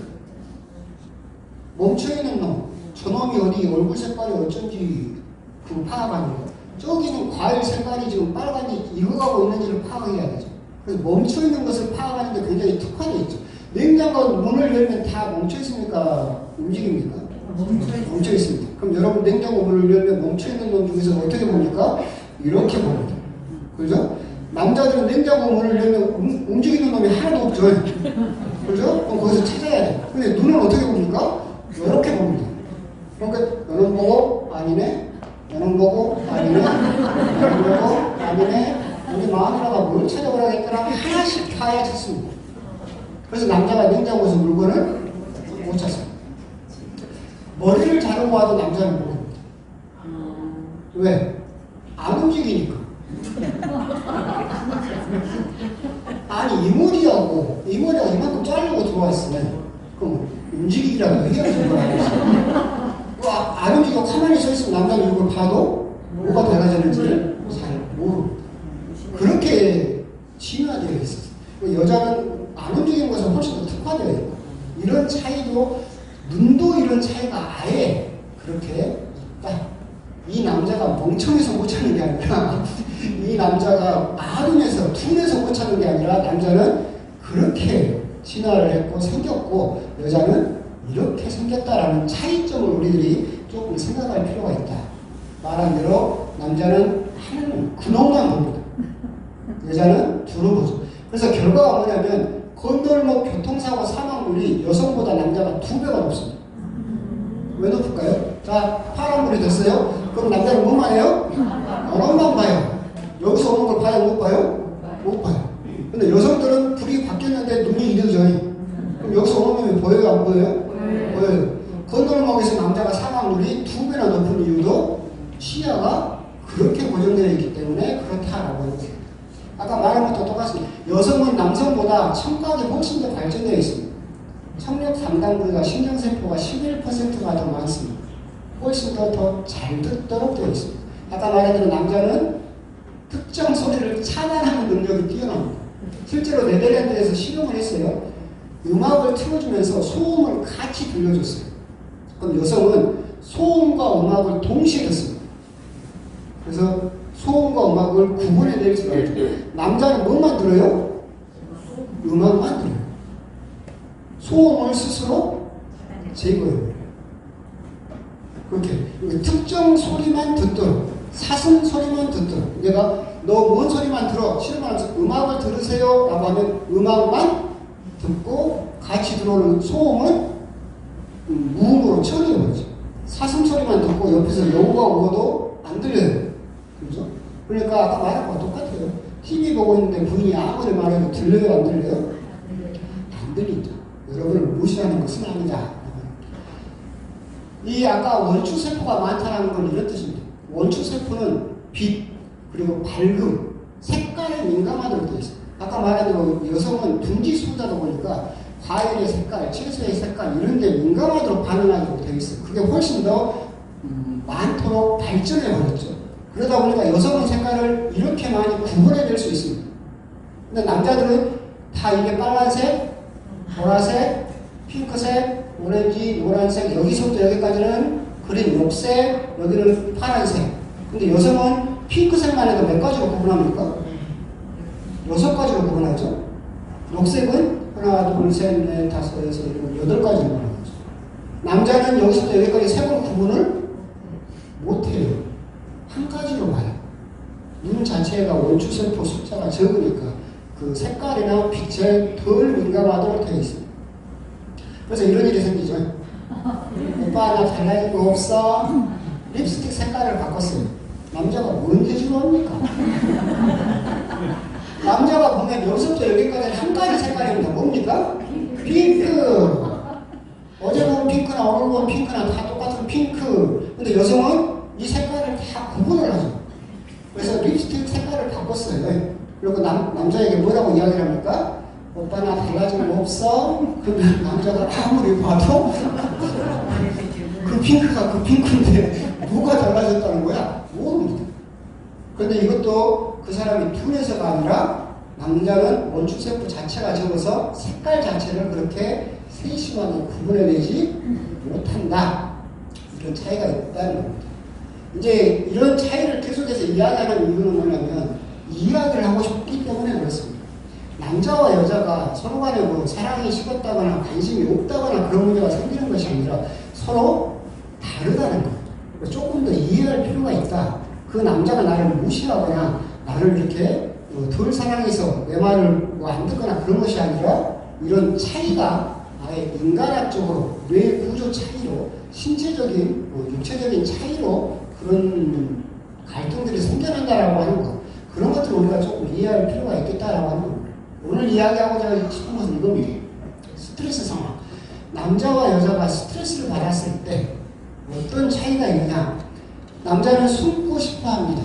멈춰있는 놈. 저놈이 어디 얼굴 색깔이 어쩐지 그 파악하는 거. 저기는 과일 색깔이 지금 빨간이 익어가고 있는지를 파악해야 되죠. 그래서 멈춰있는 것을 파악하는데 굉장히 특화되어 있죠. 냉장고 문을 열면 다 멈춰있습니까? 움직입니까? 멈춰있습니다. 그럼 여러분 냉장고 문을 열면 멈춰있는 놈 중에서 어떻게 봅니까? 이렇게 봅니다. 그죠? 남자들은 냉장고 문을 열면 움직이는 놈이 하나도 없죠. 그죠? 그럼 거기서 찾아야 돼. 근데 눈은 어떻게 봅니까? 이렇게 봅니다. 그러니까 너는 보고 아니네, 너는 보고 아니네, 너는 보고 아니네. 우리 마누라가 뭘 찾아보라겠더라 하나씩 파야 찾습니다. 그래서 남자가 냉장고에서 물건을 못 찾습니다. 머리를 자르고 와도 남자는 모릅니다. 왜? 안 움직이니까. 아니 이머리하고 이머리가 이만큼 자르고 들어왔으면 그럼 움직이기라도 해야지 뭘 하겠어. 안 움직이고 가만히 서 있으면 남자는 이걸 봐도 뭐가 달라졌는지를 잘 모릅니다. 그렇게 진화되어 있었어요. 여자는 안 움직이는 것은 훨씬 더 특화되어 있고 이런 차이도 눈도 이런 차이가 아예 그렇게 있다. 이 남자가 멍청해서 못 찾는 게 아니라 이 남자가 아둔해서 둔해서 못 찾는 게 아니라 남자는 그렇게 진화를 했고 생겼고 여자는 이렇게 생겼다라는 차이점을 우리들이 조금 생각할 필요가 있다. 말한 대로 남자는 하는 근원만 봅니다. 여자는 두루 보죠. 그래서 결과가 뭐냐면 건널목 교통사고 사망률이 여성보다 남자가 2배가 높습니다. 왜 높을까요? 자, 파란불이 됐어요. 그럼 남자는 뭐만 해요? 언어만 봐요. 여기서 오는 걸 봐요? 못 봐요? 못 봐요. 근데 여성들은 불이 바뀌었는데 눈이 이래죠. 그럼 여기서 오는 놈이 보여요? 안 보여요? 보여요. 건널목에서 남자가 사망률이 2배나 높은 이유도 시야가 그렇게 고정되어 있기 때문에 그렇다라고 하는 거예요. 아까 말한 것도 똑같습니다. 여성은 남성보다 청각이 훨씬 더 발전되어 있습니다. 청력 담당 부위가 신경세포가 11%가 더 많습니다. 훨씬 더 잘 듣도록 되어 있습니다. 아까 말했던 남자는 특정 소리를 차단하는 능력이 뛰어납니다. 실제로 네덜란드에서 실험을 했어요. 음악을 틀어주면서 소음을 같이 들려줬어요. 그럼 여성은 소음과 음악을 동시에 듣습니다. 그래서 소음과 음악을 구분해낼 수가 있죠. 남자는 뭐만 들어요? 음악만 들어요. 소음을 스스로 제거해요. 그렇게 특정 소리만 듣도록, 사슴 소리만 듣도록. 내가 너 뭔 소리만 들어? 실험하면서 음악을 들으세요 라고 하면 음악만 듣고 같이 들어오는 소음은 무음으로 처리해버리죠. 사슴 소리만 듣고 옆에서 여우가 울어도 안 들려요. 그죠? 그러니까 아까 말한 거 똑같아요. TV 보고 있는데 부인이 아무리 말해도 들려요? 안 들려요? 안 들리죠. 여러분을 무시하는 것은 아니다. 이 아까 원추세포가 많다는 건 이런 뜻입니다. 원추세포는 빛, 그리고 밝음, 색깔에 민감하도록 되어 있습니다. 아까 말한 대로 여성은 둥지 수자다 보니까 과일의 색깔, 채소의 색깔 이런 데 민감하도록 반응하도록 되어 있어요. 그게 훨씬 더 많도록 발전해 버렸죠. 그러다 보니까 여성은 색깔을 이렇게 많이 구분해낼 수 있습니다. 근데 남자들은 다 이게 빨간색, 보라색, 핑크색, 오렌지, 노란색, 여기서부터 여기까지는 그린 녹색, 여기는 파란색. 근데 여성은 핑크색만 해도 몇 가지로 구분합니까? 6가지로 구분하죠. 녹색은 하나, 둘, 셋, 넷, 다섯, 여섯, 일곱, 8가지로 구분하죠. 남자는 여기서부터 여기까지 색을 구분을 못해요. 한 가지로 봐요. 눈 자체가 원주세포 숫자가 적으니까 그 색깔이나 빛에 덜 민감하도록 되어 있습니다. 그래서 이런 일이 생기죠. 오빠 나 달라진 거 없어? 립스틱 색깔을 바꿨어요. 남자가 뭔 대주로 합니까? 남자가 보면 여기서부터 여기까지 한 가지 색깔입니다. 뭡니까? 핑크. 어제 본 핑크나 오늘 본 핑크나 다 똑같은 핑크. 근데 여성은 이 색깔을 다 구분을 하죠. 그래서 립스틱 색깔을 바꿨어요. 그리고 남자에게 뭐라고 이야기를 합니까? 오빠 나 달라진 거 없어? 그러면 남자가 아무리 봐도 그 핑크가 그 핑크인데 뭐가 달라졌다는 거야? 모릅니다. 그런데 이것도 그 사람이 둔해서가 아니라 남자는 원축세포 자체가 적어서 색깔 자체를 그렇게 세심하게 구분해내지 못한다. 이런 차이가 있다는 겁니다. 이제 이런 차이를 계속해서 이야기하는 이유는 뭐냐면 이야기를 하고 싶기 때문에 그렇습니다. 남자와 여자가 서로 간에 뭐 사랑이 식었다거나 관심이 없다거나 그런 문제가 생기는 것이 아니라 서로 다르다는 거예요. 조금 더 이해할 필요가 있다. 그 남자가 나를 무시하거나 나를 이렇게 덜 사랑해서 내 말을 뭐 안 듣거나 그런 것이 아니라 이런 차이가 아예 인간학적으로 뇌 구조 차이로 신체적인 육체적인 차이로 그런 갈등들이 생겨난다라고 하는 것, 그런 것들을 우리가 조금 이해할 필요가 있겠다라고 하는 겁니다. 오늘 이야기하고자 싶은 것은 이겁니다. 스트레스 상황. 남자와 여자가 스트레스를 받았을 때 어떤 차이가 있느냐. 남자는 숨고 싶어 합니다.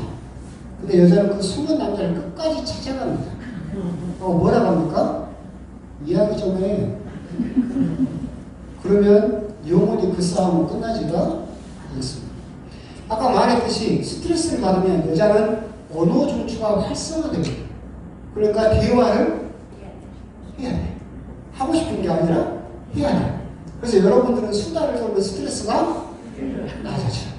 근데 여자는 그 숨은 남자를 끝까지 찾아갑니다. 뭐라고 합니까? 이야기 좀 해. 그러면 영원히 그 싸움은 끝나지가 않습니다. 아까 말했듯이 스트레스를 받으면 여자는 언어 중추가 활성화됩니다. 그러니까 대화를 해야 돼. 하고 싶은 게 아니라 해야 돼. 그래서 여러분들은 수다를 떨면 스트레스가 낮아져요.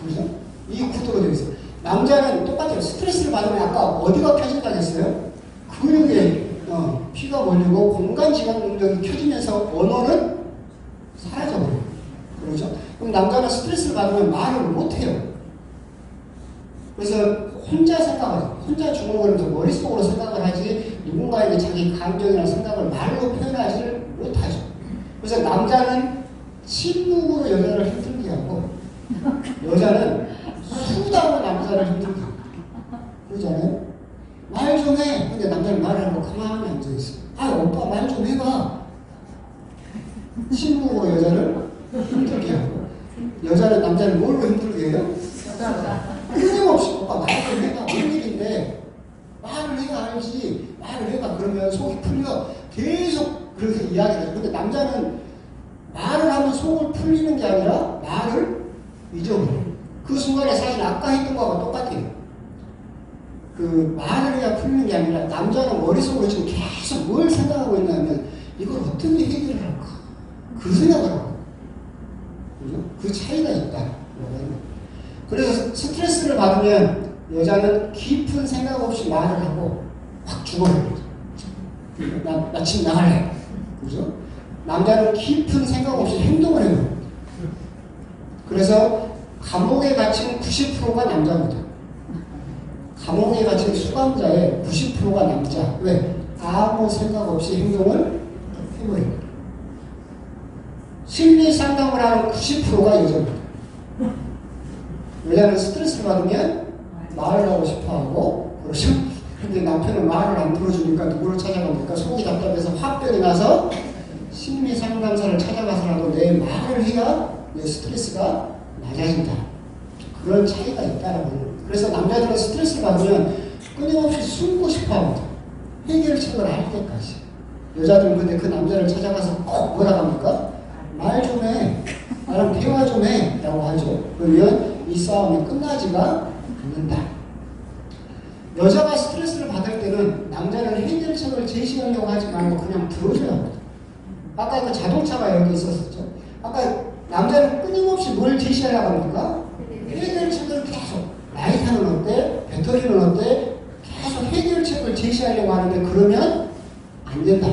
그죠? 이 구도로 되어 있어요. 남자는 똑같아요. 스트레스를 받으면 아까 어디가 켜진다고 했어요? 근육에 피가 몰리고 공간지각 능력이 켜지면서 언어는 사라져버려요. 그렇죠? 그럼 남자는 스트레스를 받으면 말을 못해요. 그래서 혼자 생각하죠. 혼자 중얼거리면서 머릿속으로 생각을 하지 누군가에게 자기 감정이나 생각을 말로 표현하지를 못하죠. 그래서 남자는 침묵으로 여자를 힘들게 하고 여자는 수다로 남자를 힘들게 하고 그러잖아요. 말 좀 해. 근데 남자는 말을 하고 가만히 앉아있어요. 아 오빠 말 좀 해봐. 침묵으로 여자를 힘들게 하고 여자는 남자를 뭘로 힘들게 해요? 끊임없이 오빠 말 좀 해봐. 뭔 일인데 말을 해야 알지. 말을 해봐. 그러면 속이 풀려. 계속 그렇게 이야기를 하죠. 근데 남자는 말을 하면 속을 풀리는 게 아니라 말을 잊어버려요. 그 순간에 사실 아까 했던 거하고 똑같아요. 그 말을 해야 풀리는 게 아니라 남자는 머릿속으로 지금 계속 뭘 생각하고 있냐면 이걸 어떻게 해결을 할까? 그 생각을 하고 그죠? 그 차이가 있다. 그래서 스트레스를 받으면 여자는 깊은 생각 없이 말을 하고 확 죽어버립니다. 나 지금 나갈래. 그죠? 남자는 깊은 생각 없이 행동을 해요. 그래서 감옥에 갇힌 90%가 남자입니다. 감옥에 갇힌 수감자의 90%가 남자. 왜? 아무 생각 없이 행동을 해버립니다. 심리 상담을 하는 90%가 여자입니다. 여자는 스트레스를 받으면 말을 하고 싶어 하고, 그렇죠? 근데 남편은 말을 안 들어주니까 누구를 찾아갑니까? 속이 답답해서 화병이 나서 심리 상담사를 찾아가서라도 내 말을 해야 내 스트레스가 낮아진다. 그런 차이가 있다라고 합니다. 그래서 남자들은 스트레스를 받으면 끊임없이 숨고 싶어 합니다. 해결책을 할 때까지. 여자들은 근데 그 남자를 찾아가서 꼭 뭐라고 합니까? 말 좀 해. 나랑 대화 좀 해. 라고 하죠. 그러면 이 싸움이 끝나지가 않는다. 여자가 스트레스를 받을 때는 남자는 해결책을 제시하려고 하지 말고 그냥 들어줘야 합니다. 아까 그 자동차가 여기 있었었죠. 아까 남자는 끊임없이 뭘 제시하려고 합니까? 해결책을 계속. 라이터는 어때? 배터리는 어때? 계속 해결책을 해결책을 제시하려고 하는데 그러면 안 된다.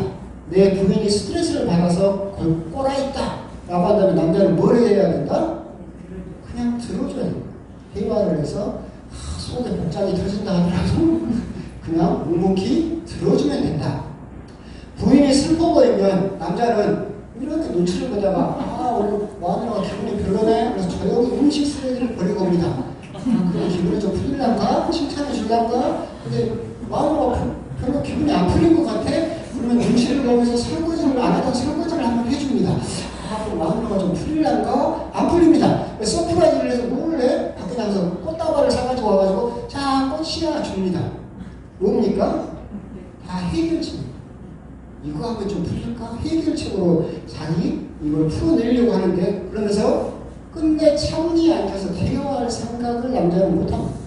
내 부인이 스트레스를 받아서 꼬라있다 라고 한다면 남자는 뭘 해야 된다? 그냥 들어줘야 된다. 대화를 해서 속에 복장이 터진다 하더라도 그냥 묵묵히 들어주면 된다. 부인이 슬퍼 보이면 남자는 이렇게 눈치를 보다가 오늘 마누라가 기분이 별로네. 그래서 조용히 음식 쓰레기를 버리고 옵니다. 그럼 기분이 좀 풀릴란가? 칭찬해 줄란가? 근데 마누라가 별로 기분이 안 풀린 것 같아? 그러면 눈치를 보면서 설거지를 안 하던 설거지를 한번 해줍니다. 그럼 마누라가 좀 풀릴란가? 안 풀립니다. 서프라이즈를 해서 몰래 밖에 나가서 꽃다발을 사가지고 와가지고 자 꽃이야 줍니다. 뭡니까? 다 해결책입니다. 이거 하면 좀 풀릴까? 해결책으로 자기 이걸 풀어내려고 하는데 그러면서 끝내 차분히 앉아서 대화할 생각을 남자는 못합니다.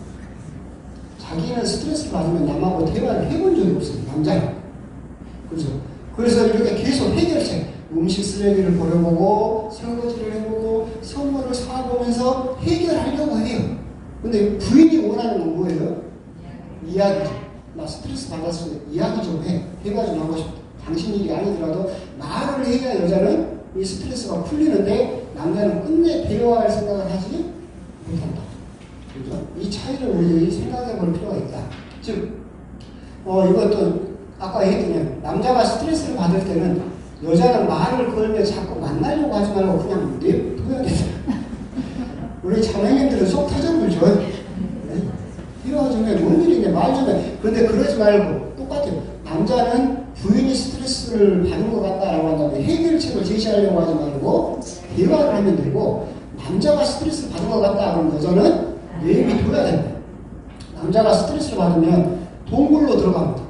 자기는 스트레스를 받으면 남하고 대화를 해본 적이 없어요. 남자는. 그렇죠? 그래서 이렇게 계속 해결책, 음식 쓰레기를 버려보고 설거지를 해보고 선물을 사보면서 해결하려고 해요. 근데 부인이 원하는 건 뭐예요? 이야기죠. 나 스트레스 받았을 때 이야기 좀 해. 대화 좀 하고 싶다. 당신 일이 아니더라도 말을 해야 여자는 이 스트레스가 풀리는데 남자는 끝내 대화할 생각을 하지 못한다. 그렇죠? 이 차이를 우리 생각해 볼 필요가 있다. 즉, 이것도 아까 얘기했더니 남자가 스트레스를 받을 때는 여자는 말을 걸며 자꾸 만나려고 하지 말고 그냥 냅둬야 된다. 우리 자매님들은 속 터져불죠. 네? 대화 좀 해. 뭔 일이냐 말 좀 해. 그런데 그러지 말고 똑같아요. 남자는 부인이 스트레스를 받는 것 같다라고 한다면 해결책을 제시하려고 하지 말고 대화를 하면 되고 남자가 스트레스를 받는 것 같다 그러면 여자는 내비둬야 된다. 남자가 스트레스를 받으면 동굴로 들어갑니다.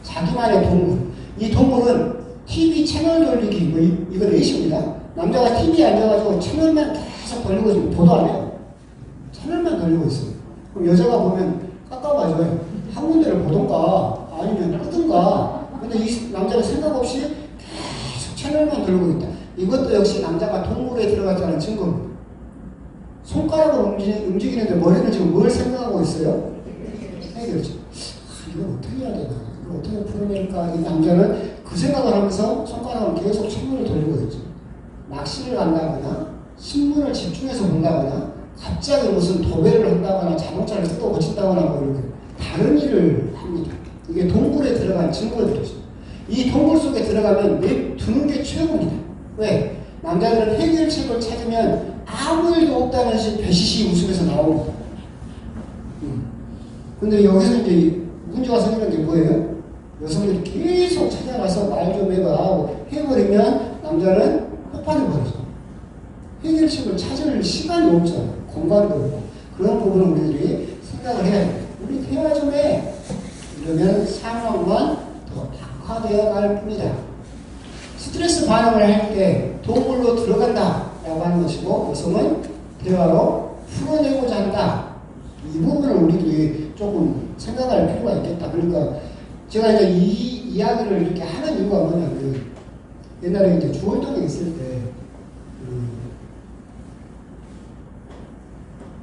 자기만의 동굴. 이 동굴은 TV 채널 돌리기 뭐 이거 레이시입니다. 남자가 TV에 앉아가지고 채널만 계속 돌리고 있으면 보도 안 해요. 채널만 돌리고 있어요. 그럼 여자가 보면 깝깝하죠. 한 군데를 보던가 아니면 끄든가. 근데 이 남자는 생각 없이 계속 채널만 돌리고 있다. 이것도 역시 남자가 동굴에 들어갔다는 증거입니다. 손가락으로 움직이는데 머리는 지금 뭘 생각하고 있어요? 해결책. 이걸 어떻게 해야 되나? 이걸 어떻게 풀어낼까? 이 남자는 그 생각을 하면서 손가락을 계속 채널을 돌리고 있죠. 낚시를 간다거나 신문을 집중해서 본다거나 갑자기 무슨 도배를 한다거나 자동차를 뜯어 고친다거나 뭐 이렇게 다른 일을 합니다. 이게 동굴에 들어간 증거들이죠. 이 동굴 속에 들어가면 냅두는 게 최고입니다. 왜? 남자들은 해결책을 찾으면 아무 일도 없다는 식 배시시 웃으면서 나옵니다. 근데 여기서 이제 문제가 생기는 게 뭐예요? 여성들이 계속 찾아가서 말 좀 해봐 하고 해버리면 남자는 폭발을 버리죠. 해결책을 찾을 시간이 없잖아요. 공간도 없고. 그런 부분은 우리들이 생각을 해야 돼요. 우리 대화 좀 해. 이러면 상황만 더 악화되어 갈 뿐이다. 스트레스 반응을 할 때 동굴로 들어간다 라고 하는 것이고 여성은 대화로 풀어내고자 한다. 이 부분을 우리들이 조금 생각할 필요가 있겠다. 그러니까 제가 이제 이 이야기를 이렇게 하는 이유가 뭐냐면 옛날에 이제 주월동에 있을 때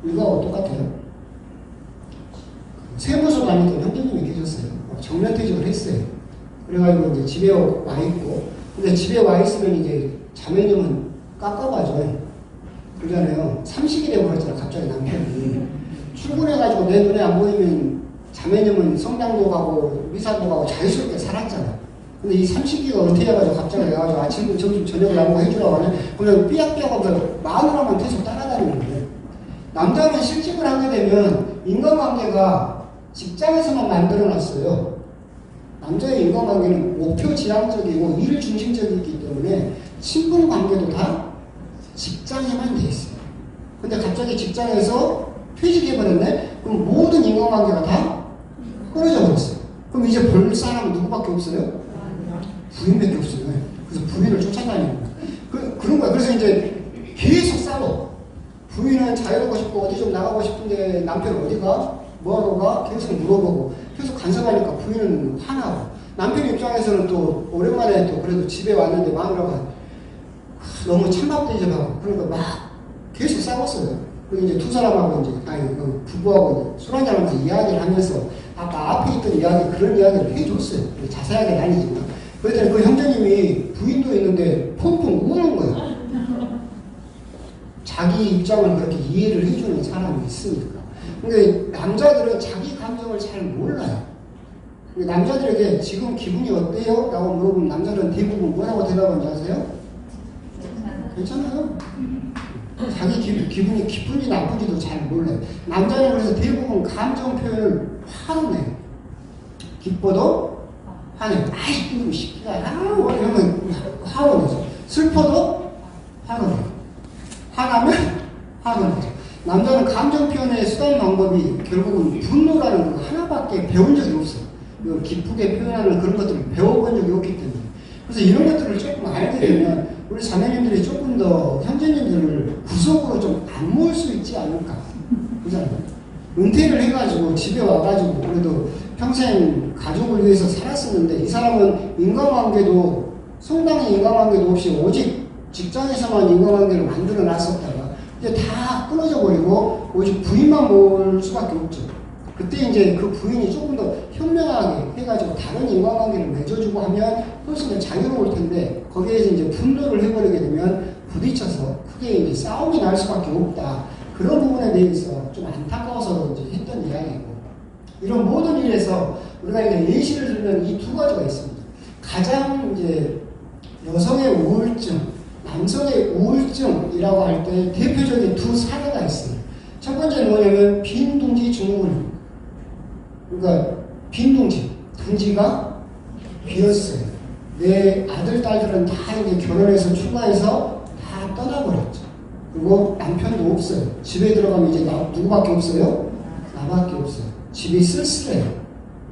이거하고 똑같아요. 세무서 다니던 형제님이 계셨어요. 정년퇴직을 했어요. 그래가지고 이제 집에 와 있고, 근데 집에 와 있으면 이제 자매님은 깝깝하죠. 그러잖아요. 삼식이 되어버렸잖아, 갑자기 남편이. 출근해가지고 내 눈에 안 보이면 자매님은 성당도 가고 미사도 가고 자유스럽게 살았잖아. 근데 이 삼식이가 은퇴해가지고 갑자기 나가지고 아침, 점심, 저녁을 안 먹고 해주라고 하면 그냥 삐약삐약하면서 마누라만 계속 따라다니는 거예요. 남자는 실직을 하게 되면 인간관계가 직장에서만 만들어놨어요. 남자의 인간관계는 목표 지향적이고 일 중심적이기 때문에 친분관계도 다 직장에만 돼 있어요. 근데 갑자기 직장에서 퇴직해버렸네? 그럼 모든 인간관계가 다 끊어져 버렸어요. 그럼 이제 볼 사람은 누구밖에 없어요? 부인밖에 없어요. 그래서 부인을 쫓아다니는 거예요. 그런 거야. 그래서 이제 계속 싸워. 부인은 자유롭고 싶고 어디 좀 나가고 싶은데 남편은 어디가? 뭐하러 가? 계속 물어보고 계속 간섭하니까 부인은 화나고 남편 입장에서는 또 오랜만에 또 그래도 집에 왔는데 마누라가 너무 찬밥대접하고 그러니까 막 계속 싸웠어요. 그리고 이제 두 사람하고 이제 부부하고 술 한잔하면서 이야기를 하면서 아까 앞에 있던 이야기, 그런 이야기를 해줬어요. 자세하게 아니지만. 그랬더니 그 형제님이 부인도 있는데 펑펑 우는 거예요. 자기 입장을 그렇게 이해를 해주는 사람이 있으니까. 근데 남자들은 자기 감정을 잘 몰라요. 남자들에게 지금 기분이 어때요? 라고 물어보면 남자들은 대부분 뭐라고 대답하는지 아세요? 괜찮아요. 자기 기분이 기쁜지 나쁜지도 잘 몰라요. 남자는 그래서 대부분 감정 표현을 화로 내요. 기뻐도 화내요. 아이, 이놈 새끼가, 이러면 화로 내죠. 슬퍼도 화로 내요. 화나면 화로 내죠. 남자는 감정 표현의 수단 방법이 결국은 분노라는 거 하나밖에 배운 적이 없어요. 기쁘게 표현하는 그런 것들을 배워본 적이 없기 때문에. 그래서 이런 것들을 조금 알게 되면 우리 자매님들이 조금 더 형제님들을 구속으로 좀 안 모을 수 있지 않을까. 그잖아요. 은퇴를 해가지고 집에 와가지고 그래도 평생 가족을 위해서 살았었는데 이 사람은 인간관계도 성당의 인간관계도 없이 오직 직장에서만 인간관계를 만들어 놨었다가 이제 다 끊어져 버리고 오직 부인만 모을 수밖에 없죠. 그때 이제 그 부인이 조금 더 현명하게 해가지고 다른 인간관계를 맺어주고 하면 훨씬 더 자유로울 텐데 거기에서 이제 분노를 해버리게 되면 부딪혀서 크게 이제 싸움이 날 수밖에 없다. 그런 부분에 대해서 좀 안타까워서 이제 했던 이야기고 이런 모든 일에서 우리가 이제 예시를 들면 이 두 가지가 있습니다. 가장 이제 여성의 우울증, 남성의 우울증이라고 할 때 대표적인 두 사례가 있어요. 첫 번째는 뭐냐면 빈둥지 증후군. 그러니까 빈둥지, 둥지가 비었어요. 내 아들, 딸들은 다 이제 결혼해서 출가해서 다 떠나버렸죠. 그리고 남편도 없어요. 집에 들어가면 이제 누구밖에 없어요? 나밖에 없어요. 집이 쓸쓸해요.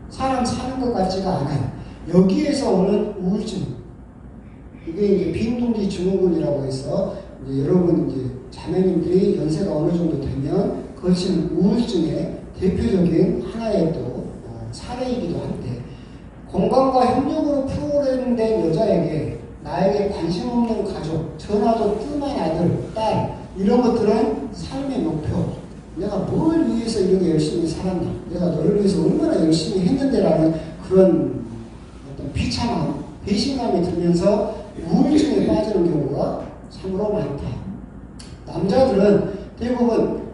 사람 사는 것 같지가 않아요. 여기에서 오는 우울증. 이게 이제 빈둥지 증후군이라고 해서 이제 여러분 이제 자매님들이 연세가 어느 정도 되면 거친 우울증의 대표적인 하나의 또 사례이기도 한데 건강과 협력으로 프로그램된 여자에게 나에게 관심 없는 가족, 전화도 뜸한 아들, 딸 이런 것들은 삶의 목표. 내가 뭘 위해서 이렇게 열심히 살았나? 내가 너를 위해서 얼마나 열심히 했는데라는 그런 어떤 비참함, 배신감이 들면서 우울증에 빠지는 경우가 참으로 많다. 남자들은 대부분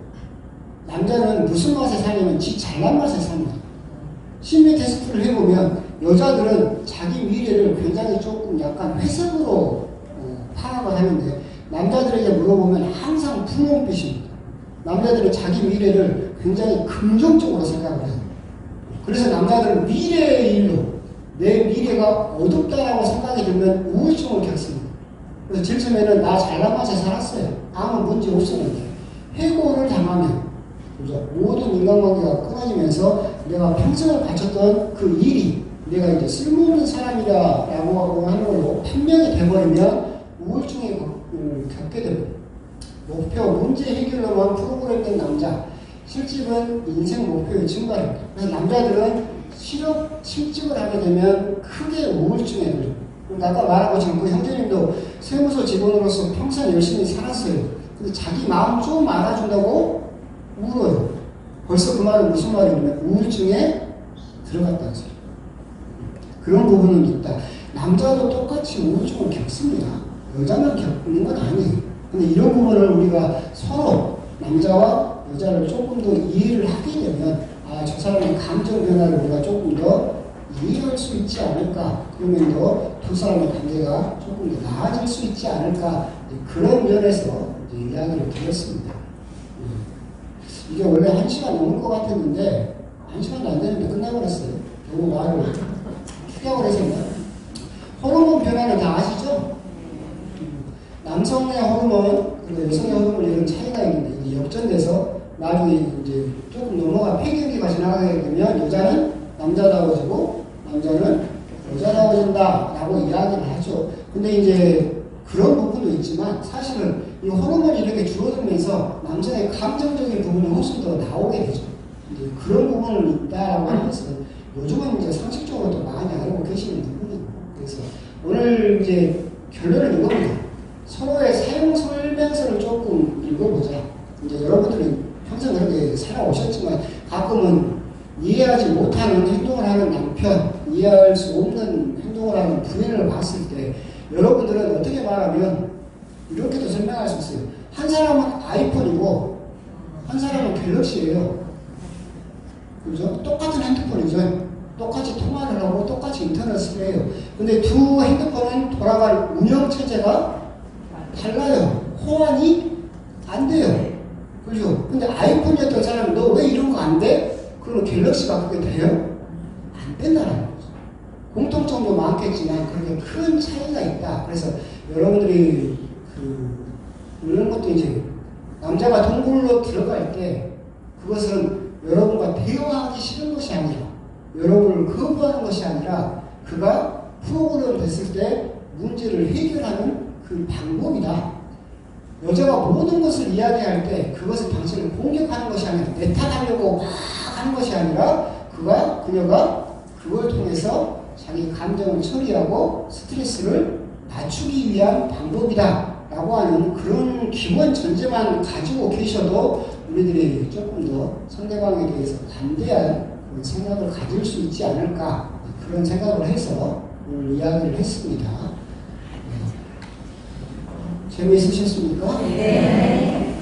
남자는 무슨 맛에 사냐면 지 잘난 맛에 삽니다. 심리 테스트를 해보면 여자들은 자기 미래를 굉장히 조금 약간 회색으로 파악을 하는데 남자들에게 물어보면 항상 분홍빛입니다. 남자들은 자기 미래를 굉장히 긍정적으로 생각을 해요. 그래서 남자들은 미래의 일로 내 미래가 어둡다라고 생각이 들면 우울증을 겪습니다. 그래서 제일 처음에는 나 잘난 맛에 살았어요. 아무 문제 없었는데 해고를 당하면 그죠? 모든 인간관계가 끊어지면서 내가 평생을 바쳤던 그 일이 내가 이제 쓸모없는 사람이라고 하는 걸로 판명이 돼버리면 우울증에 겪게 됩니다. 목표, 문제 해결로만 프로그램된 남자, 실직은 인생 목표의 증가입니다. 그래서 남자들은 실직을 하게 되면 크게 우울증에 걸려요. 아까 말한 것처럼 그 형제님도 세무서 직원으로서 평생 열심히 살았어요. 근데 자기 마음 좀 알아준다고 울어요. 벌써 그 말은 무슨 말이냐면 우울증에 들어갔다는 소리. 그런 부분은 있다. 남자도 똑같이 우울증을 겪습니다. 여자만 겪는 건 아니에요. 근데 이런 부분을 우리가 서로 남자와 여자를 조금 더 이해를 하게 되면 저 사람의 감정 변화를 우리가 조금 더 이해할 수 있지 않을까. 그러면 더 두 사람의 관계가 조금 더 나아질 수 있지 않을까. 그런 면에서 이제 이야기를 드렸습니다. 이게 원래 1시간 넘을 것 같았는데 1시간도 안 되는데 끝나버렸어요. 너무 말을 축약을 해서 호르몬 변화는 다 아시죠? 남성의 호르몬 그리고 여성의 호르몬 이런 차이가 있는데 이게 역전돼서 나중에 이제 조금 넘어가 폐경기가 지나가게 되면 여자는 남자다워지고 남자는 여자다워진다라고 이야기를 하죠. 근데 이제 그런 부분도 있지만 사실은 이 호르몬이 이렇게 줄어들면서 남성의 감정적인 부분이 훨씬 더 나오게 되죠. 이제 그런 부분은 있다라고 하면서 요즘은 이제 상식적으로 더 많이 알고 계시는 부분이고 그래서 오늘 이제 결론은 이겁니다. 서로의 사용 설명서를 조금 읽어보자. 이제 여러분들은 평생 그렇게 살아오셨지만 가끔은 이해하지 못할 못하는 행동을 하는 남편, 이해할 수 없는 행동을 하는 부인을 봤을 때 여러분들은 어떻게 말하면 이렇게도 설명할 수 있어요. 한 사람은 아이폰이고 한 사람은 갤럭시예요. 그죠? 똑같은 핸드폰이죠. 똑같이 통화를 하고 똑같이 인터넷을 해요. 근데 두 핸드폰은 돌아갈 운영체제가 달라요. 호환이 안 돼요. 그죠? 근데 아이폰이었던 사람은 너 왜 이런 거 안 돼? 그럼 갤럭시가 그게 돼요? 안 된다는 거죠. 공통점도 많겠지만 그렇게 큰 차이가 있다. 그래서 여러분들이 이런 것도 이제 남자가 동굴로 들어갈 때 그것은 여러분과 대화하기 싫은 것이 아니라 여러분을 거부하는 것이 아니라 그가 프로그램 됐을 때 문제를 해결하는 그 방법이다. 여자가 모든 것을 이야기할 때 그것을 당신을 공격하는 것이 아니라 내 탓하려고 막 하는 것이 아니라 그녀가 그걸 통해서 자기 감정을 처리하고 스트레스를 낮추기 위한 방법이다 라고 하는 그런 기본 전제만 가지고 계셔도 우리들이 조금 더 상대방에 대해서 관대한 그런 생각을 가질 수 있지 않을까 그런 생각을 해서 오늘 이야기를 했습니다. 재미있으셨습니까? 네.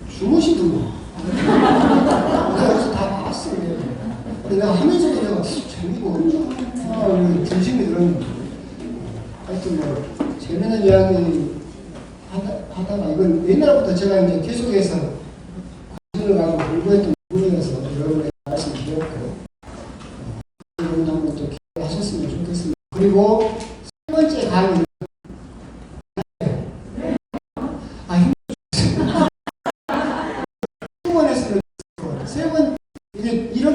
주무시더만. 내가 여기서 다 봤어요. 근데 내가 하면서도 내가 재미가 없나 중심이 들었는데 하여튼 뭐 재미있는 이야기 하다가 이건 옛날부터 제가 이제 계속해서 관심을 가고 공부했던 부분이어서 여러분에게 말씀드렸고 여러분 한번 또 기대하셨으면 좋겠습니다. 그리고 세 번째 강의 세 번, 이게 이런